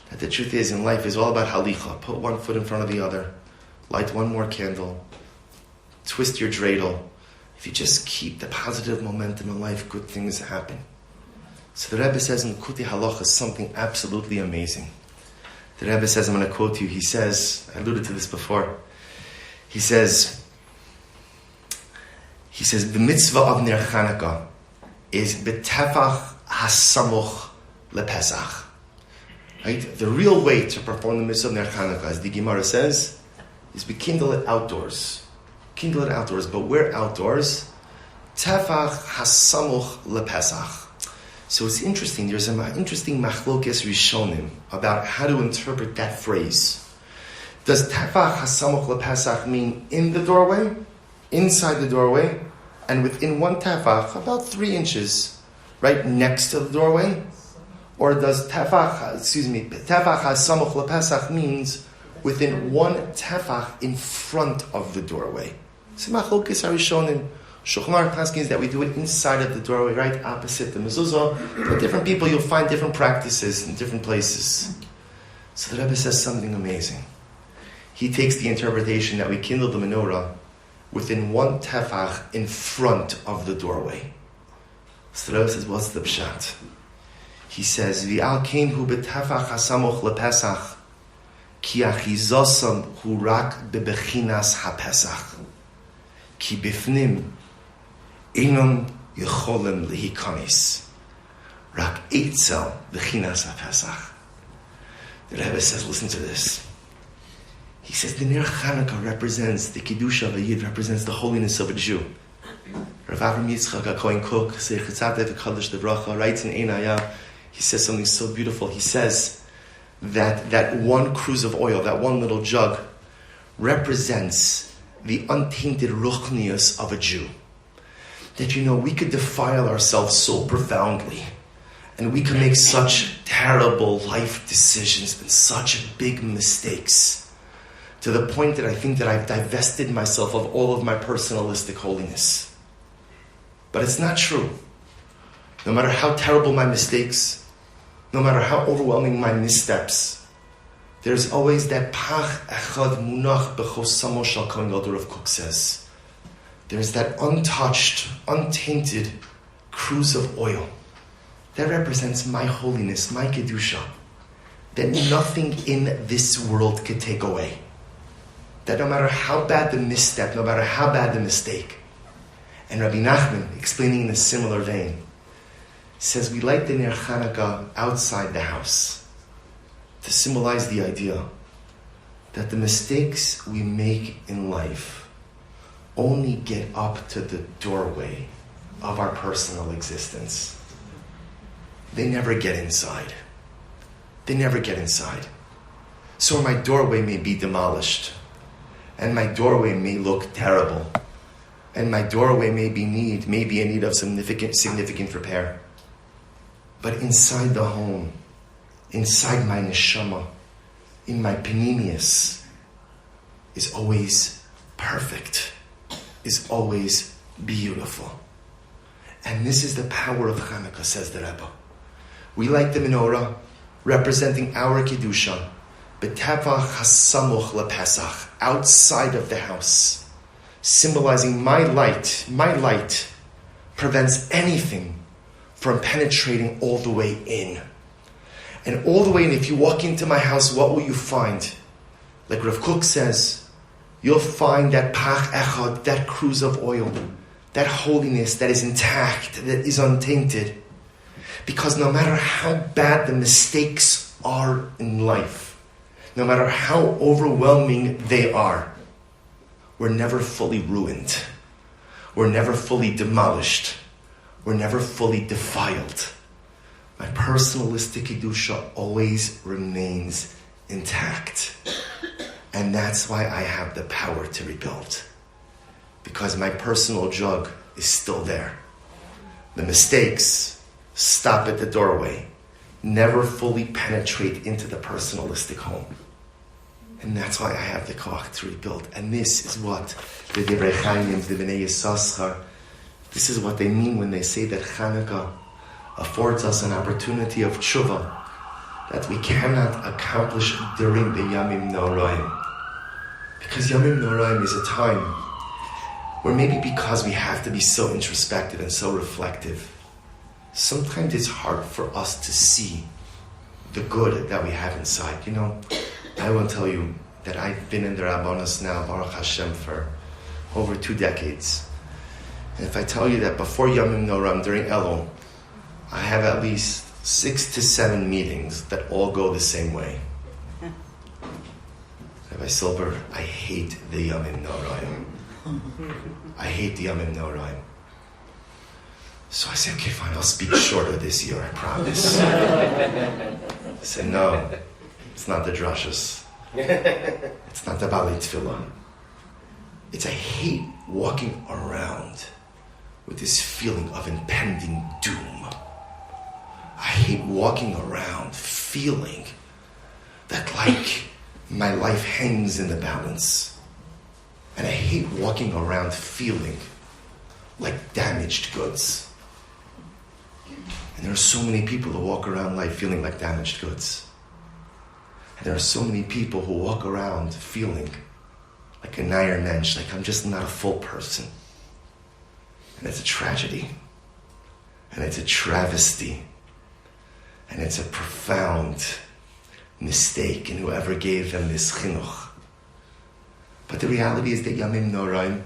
that the truth is in life is all about halicha. Put one foot in front of the other. Light one more candle. Twist your dreidel. If you just keep the positive momentum in life, good things happen. So the Rebbe says in Nekutei Halachos something absolutely amazing. The Rebbe says, I'm going to quote you, he says, I alluded to this before, he says, the mitzvah of Ner Chanukah is b'tefach hasamuch lepesach. Right? The real way to perform the mitzvah of Ner Chanukah, as the Gemara says, is we kindle it outdoors. Kindle it outdoors, but we're outdoors. Tefach hasamuch lepesach. So it's interesting, there's an interesting machlokes rishonim about how to interpret that phrase. Does tefach hasamuch lepesach mean in the doorway, inside the doorway, and within one tefach, about 3 inches, right next to the doorway? Or does tefach hasamuch lepesach means within one tefach in front of the doorway? So machlokes harishonim. Shulchan Aruch paskins that we do it inside of the doorway, right opposite the mezuzah. But different people, you'll find different practices in different places. So the Rebbe says something amazing. He takes the interpretation that we kindle the menorah within one tefach in front of the doorway. So the Rebbe says, what's the pshat? He says, V'al kein hu b'tefach hasamuch lepesach ki achizosam hu rak bebechinas hapesach ki bifnim Einam Yecholim Lehikanis Rak Eitzel Bechinas HaPesach. The Rebbe says, listen to this. He says the Ner Chanukah represents the Kedusha of a Yid, represents the holiness of a Jew. Rav Avram Yitzchak HaKohen Kook, Zeichatzadeh V'Kadosh Devracha, writes in Ein Hayah, he says something so beautiful. He says that one cruse of oil, that one little jug, represents the untainted ruchnius of a Jew. That we could defile ourselves so profoundly, and we could make such terrible life decisions and such big mistakes, to the point that I think that I've divested myself of all of my personalistic holiness. But it's not true. No matter how terrible my mistakes, no matter how overwhelming my missteps, there's always that pach echad munach b'chosamo shel Kohen Gadol, Rav Kook says. There's that untouched, untainted cruse of oil that represents my holiness, my kedusha, that nothing in this world could take away. That no matter how bad the misstep, no matter how bad the mistake. And Rabbi Nachman, explaining in a similar vein, says we light the Ner Chanukah outside the house to symbolize the idea that the mistakes we make in life only get up to the doorway of our personal existence. They never get inside. They never get inside. So my doorway may be demolished, and my doorway may look terrible, and my doorway may be in need of significant repair. But inside the home, inside my neshama, in my panemius, is always perfect, is always beautiful. And this is the power of Chanukah, says the Rebbe. We light the menorah, representing our Kedusha, B'tevach hasamuch lePesach, outside of the house, symbolizing my light prevents anything from penetrating all the way in. And all the way in, if you walk into my house, what will you find? Like Rav Kook says, you'll find that pach echad, that cruse of oil, that holiness that is intact, that is untainted. Because no matter how bad the mistakes are in life, no matter how overwhelming they are, we're never fully ruined. We're never fully demolished. We're never fully defiled. My personalistic Kedusha always remains intact. And that's why I have the power to rebuild. Because my personal jug is still there. The mistakes stop at the doorway, never fully penetrate into the personalistic home. And that's why I have the koach to rebuild. And this is what the Divrei Chaim, the Bnei Yissaschar, this is what they mean when they say that Chanukah affords us an opportunity of tshuva that we cannot accomplish during the Yamim Noraim. Because Yamim Noraim is a time where maybe because we have to be so introspective and so reflective, sometimes it's hard for us to see the good that we have inside. You know, I will tell you that I've been in the Rabbanos now, Baruch Hashem, for over 2 decades. And if I tell you that before Yamim Noraim, during Elul, I have at least 6 to 7 meetings that all go the same way. Rabbi Silber, I hate the Yamim Noraim. I hate the Yamim Noraim. So I said, okay, fine, I'll speak shorter this year, I promise. I said, no, it's not the drashas. It's not the Bali Tefillah. It's I hate walking around with this feeling of impending doom. I hate walking around feeling that like my life hangs in the balance. And I hate walking around feeling like damaged goods. And there are so many people who walk around life feeling like damaged goods. And there are so many people who walk around feeling like a nair mensch, like I'm just not a full person. And it's a tragedy. And it's a travesty. And it's a profound mistake in whoever gave them this chinuch. But the reality is that Yamim Noraim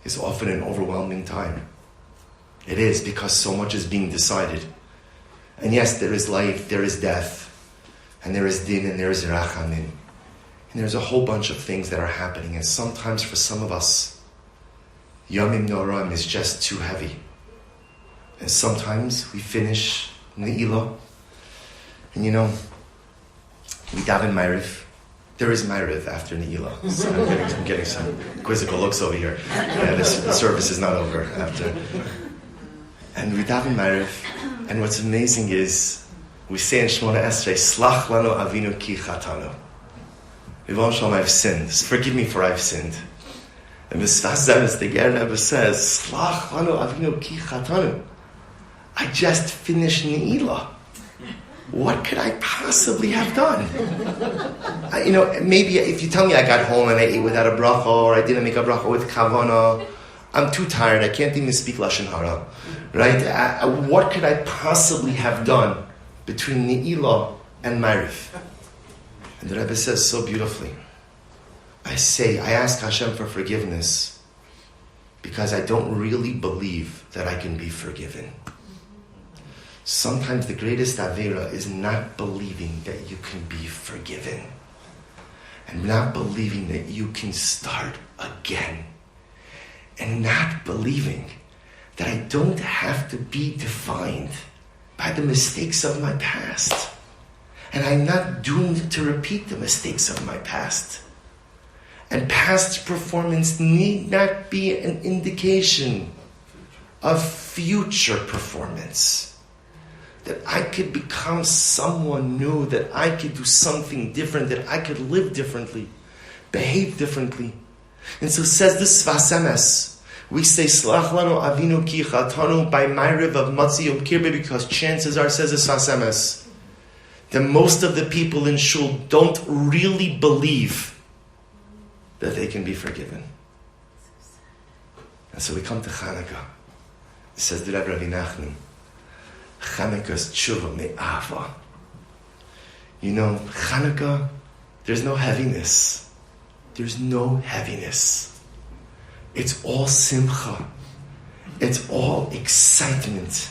is often an overwhelming time. It is, because so much is being decided. And yes, there is life, there is death, and there is din, and there is rachamim. And there's a whole bunch of things that are happening. And sometimes for some of us, Yamim Noraim is just too heavy. And sometimes we finish Ne'ilah. And you know, we daven Ma'ariv. There is Ma'ariv after Ne'ilah. So I'm getting some quizzical looks over here. Yeah, the service is not over after. And we daven Ma'ariv. And what's amazing is, we say in Shemona Esrei, Slach lanu avinu ki chatanu. Ribbon Shalom, I've sinned. Forgive me for I've sinned. And Misvaz Zemes, the Ger Rebbe says, Slach lanu avinu ki chatanu. I just finished Ne'ilah. What could I possibly have done? Maybe if you tell me I got home and I ate without a bracha, or I didn't make a bracha with kavana, I'm too tired, I can't even speak Lashon Hara. Right? What could I possibly have done between Ne'ilah and Ma'ariv? And the Rebbe says so beautifully, I ask Hashem for forgiveness because I don't really believe that I can be forgiven. Sometimes the greatest Avera is not believing that you can be forgiven. And not believing that you can start again. And not believing that I don't have to be defined by the mistakes of my past. And I'm not doomed to repeat the mistakes of my past. And past performance need not be an indication of future performance. That I could become someone new, that I could do something different, that I could live differently, behave differently. And so says this Sfas Emes. We say, Slach lanu avinu ki chatanu by Ma'ariv of Matzi Yom Kippur, because chances are, says the Sfas Emes, that most of the people in Shul don't really believe that they can be forgiven. And so we come to Chanukah. It says the Rabbi Nachman, Chanukah's tshuva me'ava. You know, Chanukah, there's no heaviness. There's no heaviness. It's all simcha. It's all excitement.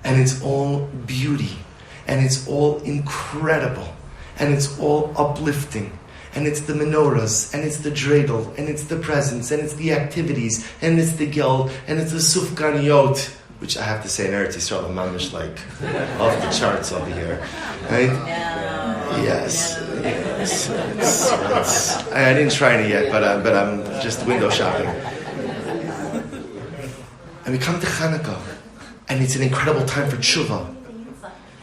And it's all beauty. And it's all incredible. And it's all uplifting. And it's the menorahs, and it's the dreidel, and it's the presents, and it's the activities, and it's the geld, and it's the sufganiyot, which I have to say in Eretz Yisroel, I'm mamish like off the charts over here, right? Yes. I didn't try it yet, but I'm just window shopping. And we come to Chanukah, and it's an incredible time for tshuva,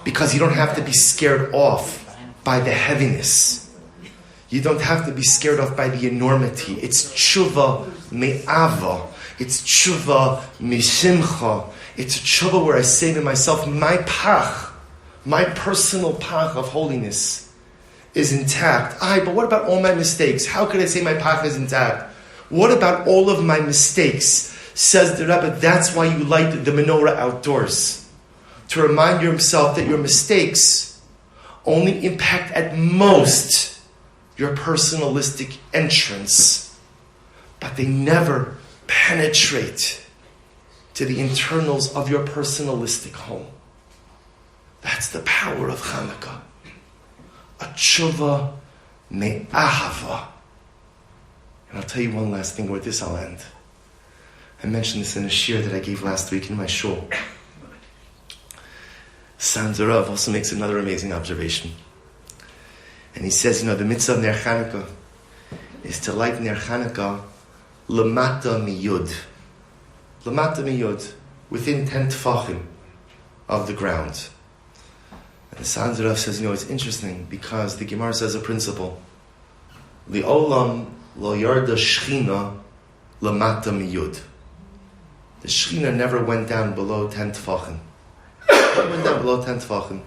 because you don't have to be scared off by the heaviness. You don't have to be scared off by the enormity. It's tshuva me'ava. It's tshuva mishimcha. It's a tshuva where I say to myself, my pach, my personal pach of holiness is intact. But what about all my mistakes? How could I say my pach is intact? What about all of my mistakes? Says the Rebbe, that's why you light the menorah outdoors. To remind yourself that your mistakes only impact at most your personalistic entrance, but they never penetrate to the internals of your personalistic home. That's the power of Chanukah. A tshuva me'ahava. And I'll tell you one last thing, with this I'll end. I mentioned this in a shir that I gave last week in my shul. Sanzarav also makes another amazing observation. And he says, the mitzvah of Ner Chanukah is to light Ner Chanukah lamata miyud. Lamata miyud, within 10 tefachim of the ground. And the Sanzarav says, it's interesting because the Gemara says a principle. Li'olam lo yarda shchina lamata miyud. The shchina never went down below 10 tefachim. It went down below 10 tefachim.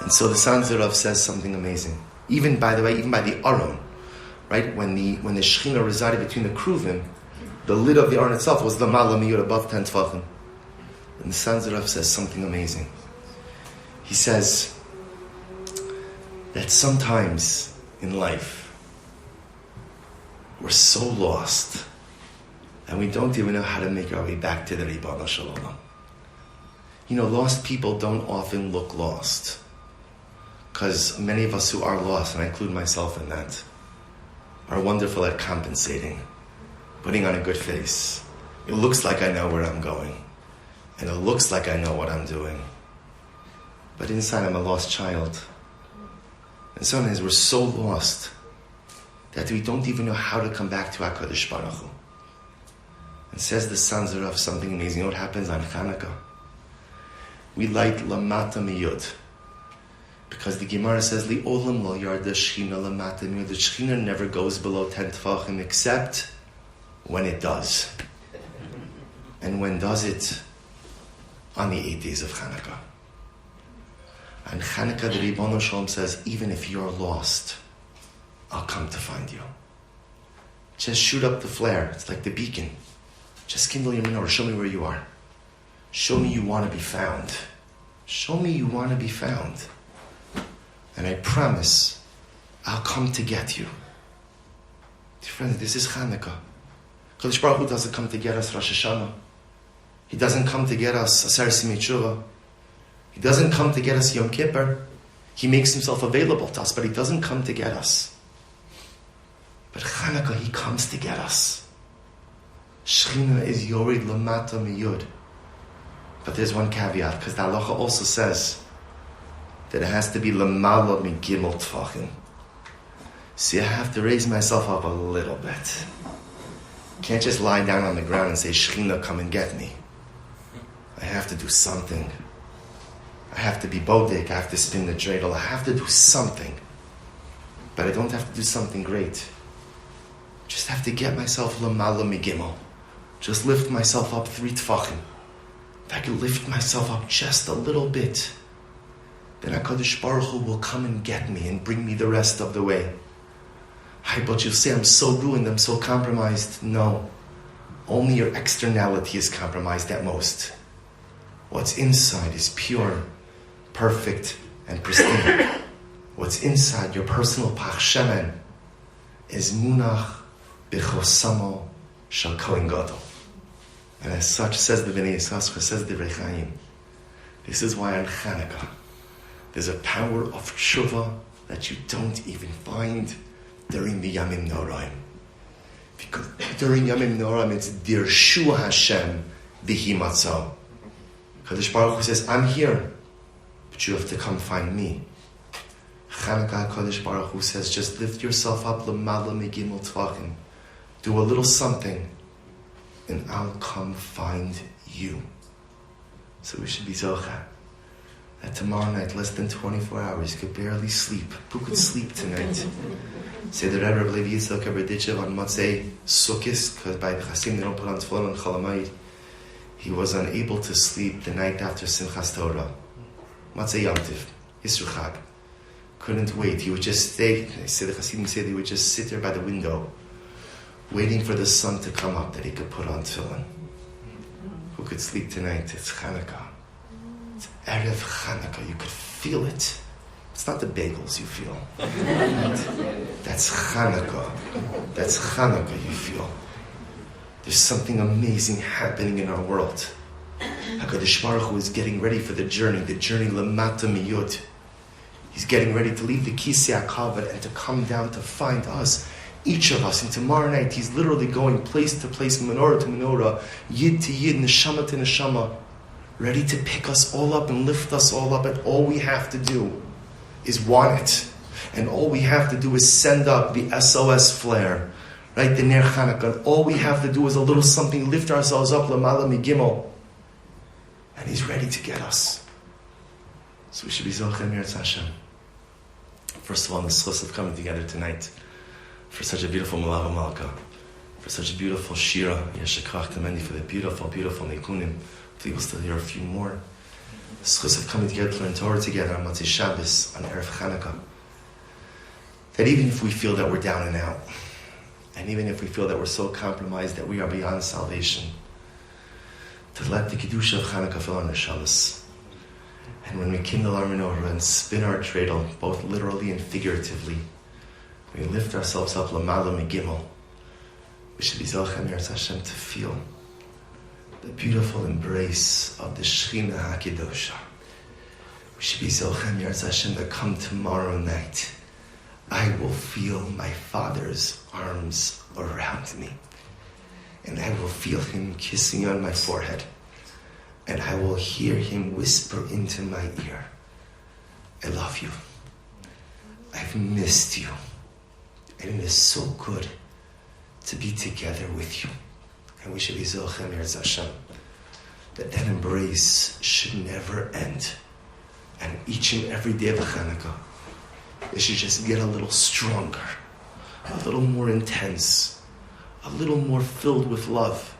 And so the Sanzarav says something amazing. Even by the Aron, right? When the Shekhinah resided between the Kruvim, the lid of the Aron itself was the Mala Miyud above 10 Tfachim. And the Sanzarav says something amazing. He says that sometimes in life we're so lost and we don't even know how to make our way back to the Ribbon Shalom. Lost people don't often look lost. Because many of us who are lost, and I include myself in that, are wonderful at compensating, putting on a good face. It looks like I know where I'm going, and it looks like I know what I'm doing. But inside I'm a lost child. And sometimes we're so lost that we don't even know how to come back to HaKadosh Baruch Hu. And says the Sanzarav something amazing. You know what happens on Chanukah? We light Lamata Miyud. Because the Gemara says, Li'olam lo yarda shchina lamata miyud. The shchina never goes below 10 tefachim except when it does. And when does it? On the 8 days of Chanukah. And Chanukah, the Ribbon Shalom says, even if you're lost, I'll come to find you. Just shoot up the flare. It's like the beacon. Just kindle your menorah. Show me where you are. Show me you want to be found. Show me you want to be found. And I promise, I'll come to get you. Dear friends, this is Chanukah. Kadosh Baruch Hu doesn't come to get us Rosh Hashanah. He doesn't come to get us Aser Simei Tshuva. He doesn't come to get us Yom Kippur. He makes himself available to us, but he doesn't come to get us. But Chanukah, he comes to get us. Shechina is yored lamata miyud. But there's one caveat, because the halacha also says that it has to be lamala migimel tfachim. See, I have to raise myself up a little bit. Can't just lie down on the ground and say, Shechina, come and get me. I have to do something. I have to be bodek, I have to spin the dreidel, I have to do something. But I don't have to do something great. Just have to get myself lamala migimel. Just lift myself up 3 tfachim. If I could lift myself up just a little bit, then HaKadosh Baruch Hu will come and get me and bring me the rest of the way. But you'll say, I'm so ruined, I'm so compromised. No. Only your externality is compromised at most. What's inside is pure, perfect, and pristine. What's inside, your personal pach shemen, is munach b'chosamo shel kohen gadol. And as such, says the Bnei Yissaschar, says the Rechaim, this is why on Chanukah, there's a power of tshuva that you don't even find during the Yamim Noraim. Because during Yamim Noraim, it's Dirshu Hashem Bihi Matzah. Kadosh Baruch Hu says, I'm here, but you have to come find me. Chanukah, Kadosh Baruch Hu says, just lift yourself up, Lamala Megimel Tvachim. Do a little something, and I'll come find you. So we should be zocha that tomorrow night, less than 24 hours, you could barely sleep. Who could sleep tonight? Say the Rabbi Yitzchak Berditchev on Motzei Sukkis, because by the Chasim they don't put on Tefillin and Chalamayid. He was unable to sleep the night after Simchas Torah. Motzei Yom Tov, Yisru Chag. Couldn't wait. He would just stay. They say the Chassidim said he would just sit there by the window, waiting for the sun to come up that he could put on tefillin. Who could sleep tonight? It's Chanukah. It's Erev Chanukah. You could feel it. It's not the bagels you feel. That's Chanukah. That's Chanukah you feel. There's something amazing happening in our world. HaKadosh Baruch Hu is getting ready for the journey Lamata Miyud. He's getting ready to leave the Kisei HaKavod and to come down to find us. Each of us, and tomorrow night, he's literally going place to place, menorah to menorah, yid to yid, neshama to neshama, ready to pick us all up and lift us all up, and all we have to do is want it. And all we have to do is send up the SOS flare, right, the Ner Chanukah. All we have to do is a little something, lift ourselves up, lamala migimel, and he's ready to get us. So we should be zochem Eretz Hashem. First of all, the schus of coming together tonight, for such a beautiful Malava Malka, for such a beautiful Shira, Yeshakach Temendi, for the beautiful, beautiful Nikunim. Hopefully we'll still hear a few more. The schus of coming together to learn Torah together on Motzei Shabbos, on Erev Chanukah. That even if we feel that we're down and out, and even if we feel that we're so compromised that we are beyond salvation, to let the Kedusha of Chanukah fill our neshamas. And when we kindle our menorah and spin our dreidel, both literally and figuratively, we lift ourselves up, Lamala Megimel. We should be Zochem Eretz Hashem to feel the beautiful embrace of the Shechina HaKedosha. We should be Zochem Eretz Hashem to come tomorrow night. I will feel my Father's arms around me. And I will feel Him kissing on my forehead. And I will hear Him whisper into my ear, I love you. I've missed you. And it is so good to be together with you. And we should be Zochem Eretz Hashem, that embrace should never end. And each and every day of Chanukah, it should just get a little stronger, a little more intense, a little more filled with love.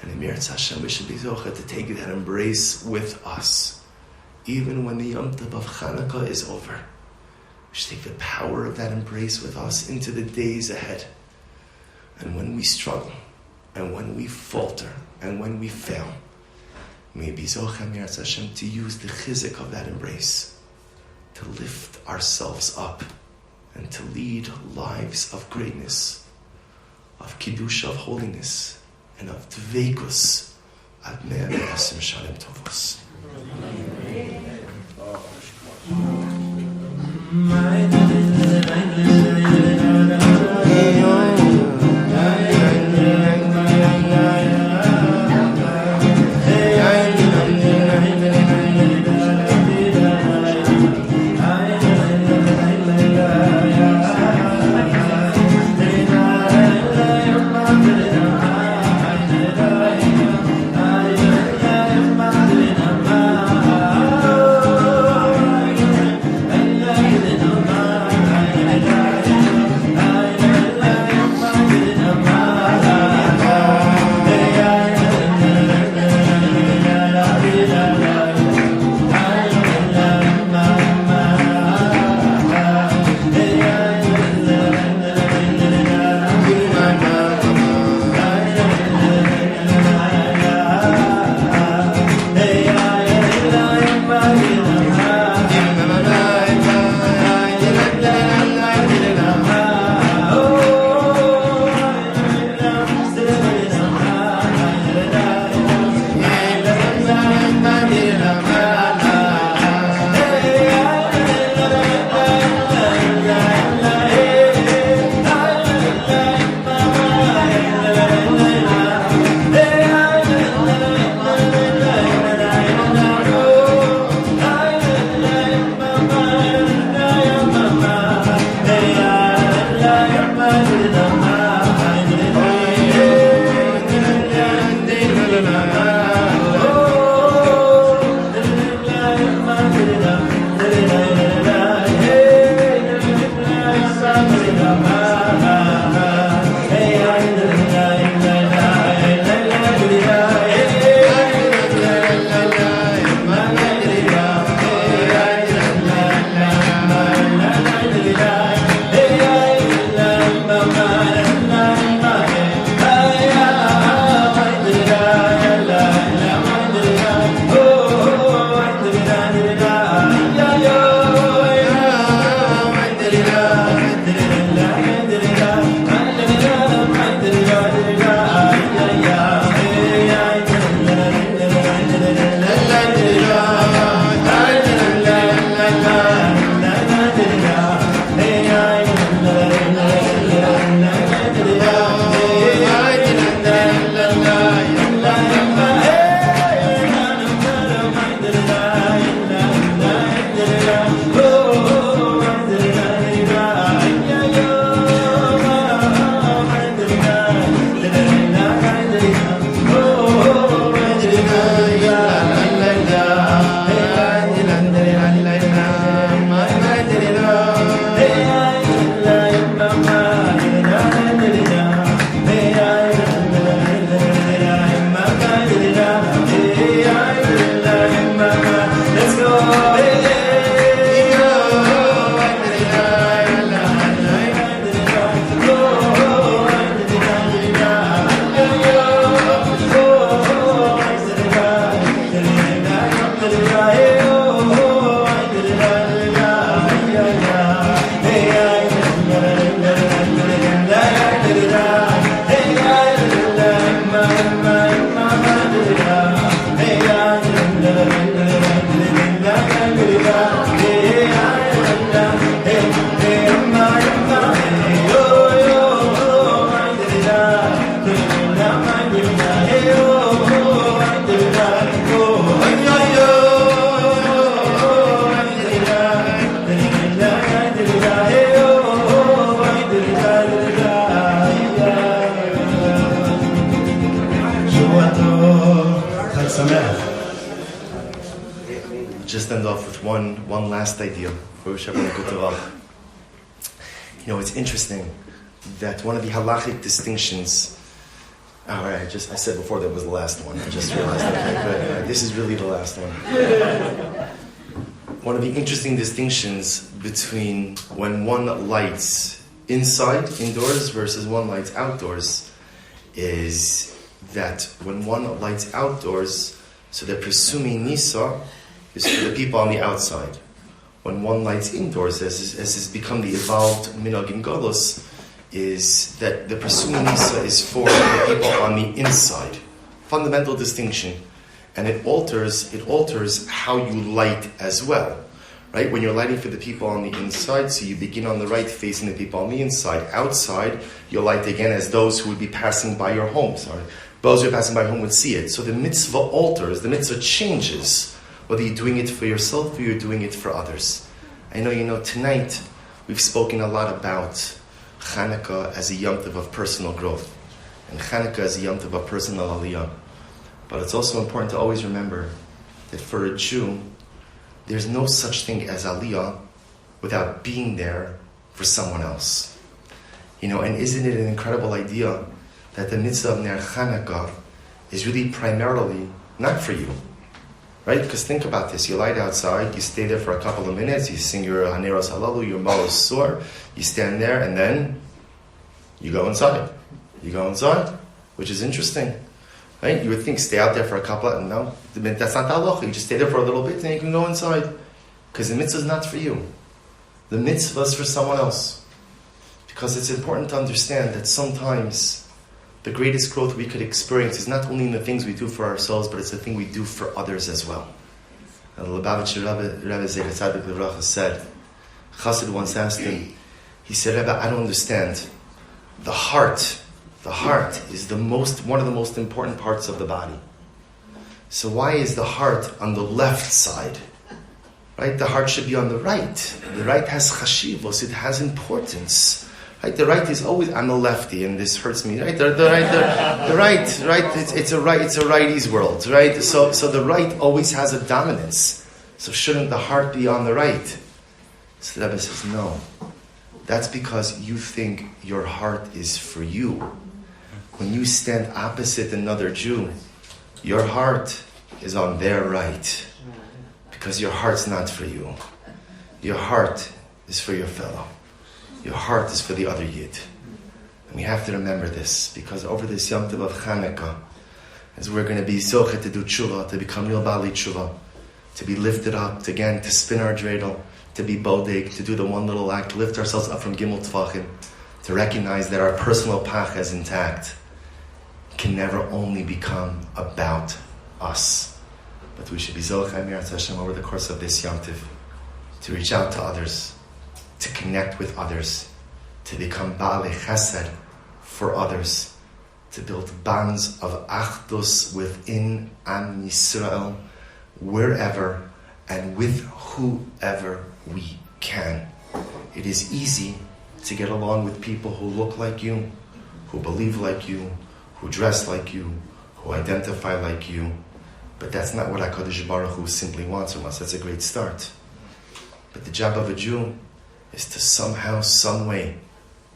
And in Eretz Hashem, we should be Zocha to take that embrace with us. Even when the Yom Tov of Chanukah is over, we should take the power of that embrace with us into the days ahead. And when we struggle, and when we falter, and when we fail, may be Zocha Eretz Hashem to use the chizik of that embrace to lift ourselves up and to lead lives of greatness, of Kiddusha, of holiness, and of Dveikus ad mea v'asim shanim tovos. Just end off with one last idea. You know, it's interesting that one of the halachic distinctions. I said before that was the last one. I just realized. Okay, good. This is really the last one. One of the interesting distinctions between when one lights indoors versus one lights outdoors, is that when one lights outdoors, so the presuming nisa is for the people on the outside. When one lights indoors, as has become the evolved minhag in Golos, is that the presuming nisa is for the people on the inside. Fundamental distinction. And it alters how you light as well. Right? When you're lighting for the people on the inside, so you begin on the right facing the people on the inside. Outside, you'll light again as those who would be passing by your home. Those who are passing by your home would see it. So the mitzvah alters, the mitzvah changes, whether you're doing it for yourself or you're doing it for others. I know, tonight we've spoken a lot about Chanukah as a Yom Tov of personal growth, and Chanukah as a Yom Tov of personal aliyah. But it's also important to always remember that for a Jew, there's no such thing as aliyah without being there for someone else. And isn't it an incredible idea that the mitzvah of Ner Chanukah is really primarily not for you? Right? Because think about this. You light outside, you stay there for a couple of minutes, you sing your Haneros Halalu, your Malos Sur, you stand there, and then you go inside. Which is interesting. Right? You would think, stay out there for a couple of, no, that's not the halacha. You just stay there for a little bit, and you can go inside. Because the mitzvah is not for you. The mitzvah is for someone else. Because it's important to understand that sometimes the greatest growth we could experience is not only in the things we do for ourselves, but it's the thing we do for others as well. The Lubavitcher Rebbe said, Chassid once asked him, he said, Rebbe, I don't understand. The heart is one of the most important parts of the body. So why is the heart on the left side? Right? The heart should be on the right. The right has chashivos, it has importance. Right? The right is always, I'm a lefty and this hurts me. Right? The right. It's a righty's world. Right? So the right always has a dominance. So shouldn't the heart be on the right? So the Rebbe says, no. That's because you think your heart is for you. When you stand opposite another Jew, your heart is on their right. Because your heart's not for you. Your heart is for your fellow. Your heart is for the other Yid. And we have to remember this, because over this Yom Tov of Chanukah, as we're going to be zochet to do tshuva, to become real bali tshuva, to be lifted up, to spin our dreidel, to be bodeg, to do the one little act, to lift ourselves up from Gimel Tvachim, to recognize that our personal path is intact, can never only become about us. But we should be zochet mirat Hashem over the course of this Yom Tov, to reach out to others, to connect with others, to become Baalei Chesed for others, to build bonds of Achdus within Am Yisroel, wherever and with whoever we can. It is easy to get along with people who look like you, who believe like you, who dress like you, who identify like you, but that's not what HaKadosh Baruch Hu simply wants from us. That's a great start. But the job of a Jew is to somehow, some way,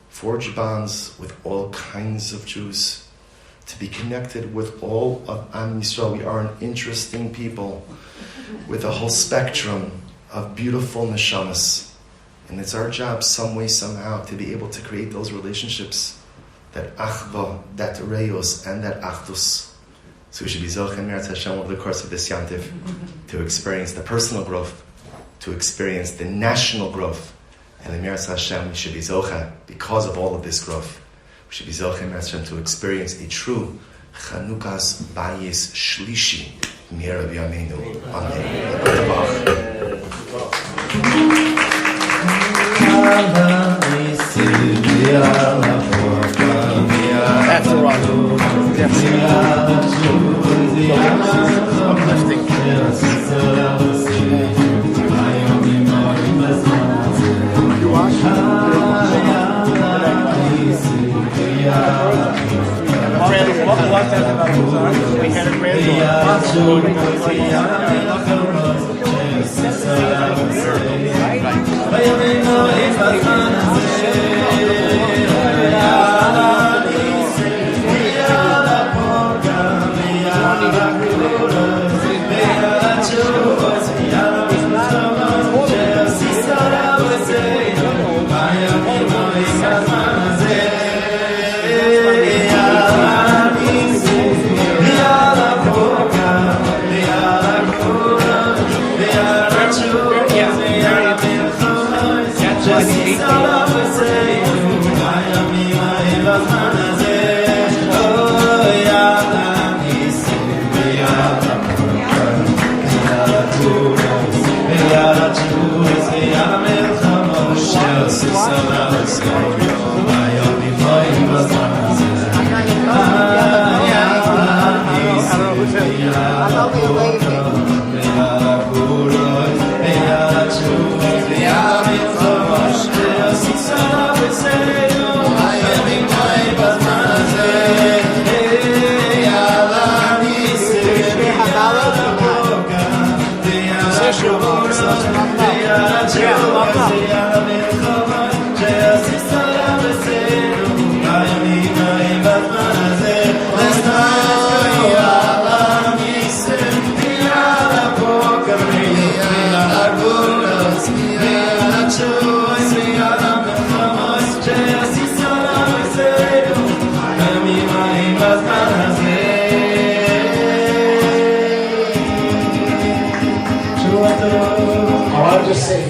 forge bonds with all kinds of Jews, to be connected with all of Am Yisrael. We are an interesting people with a whole spectrum of beautiful neshamas. And it's our job, some way, somehow, to be able to create those relationships, that achva, that reyos, and that achdus, So we should be Zocheh Meretz Hashem over the course of this Yantiv to experience the personal growth, to experience the national growth. And in Meretz Hashem, we should be Zocheh because of all of this growth. We should be Zocheh Meretz Hashem to experience a true Chanukah's Bayis Shlishi. Mir Rabbi Yameinu. Amen. After all, uplifting. You watch? We had a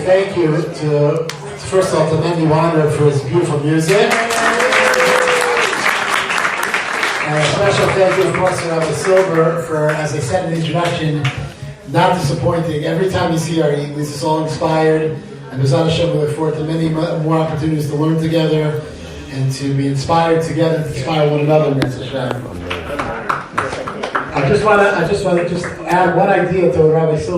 thank you to, first of all, to Mendy Wander for his beautiful music. And a special thank you, of course, to Rabbi Silber for, as I said in the introduction, not disappointing. Every time he's here, he leaves us all inspired. And B'ezras Hashem, we look forward to many more opportunities to learn together and to be inspired together and to inspire one another. I just want to add one idea to Rabbi Silber.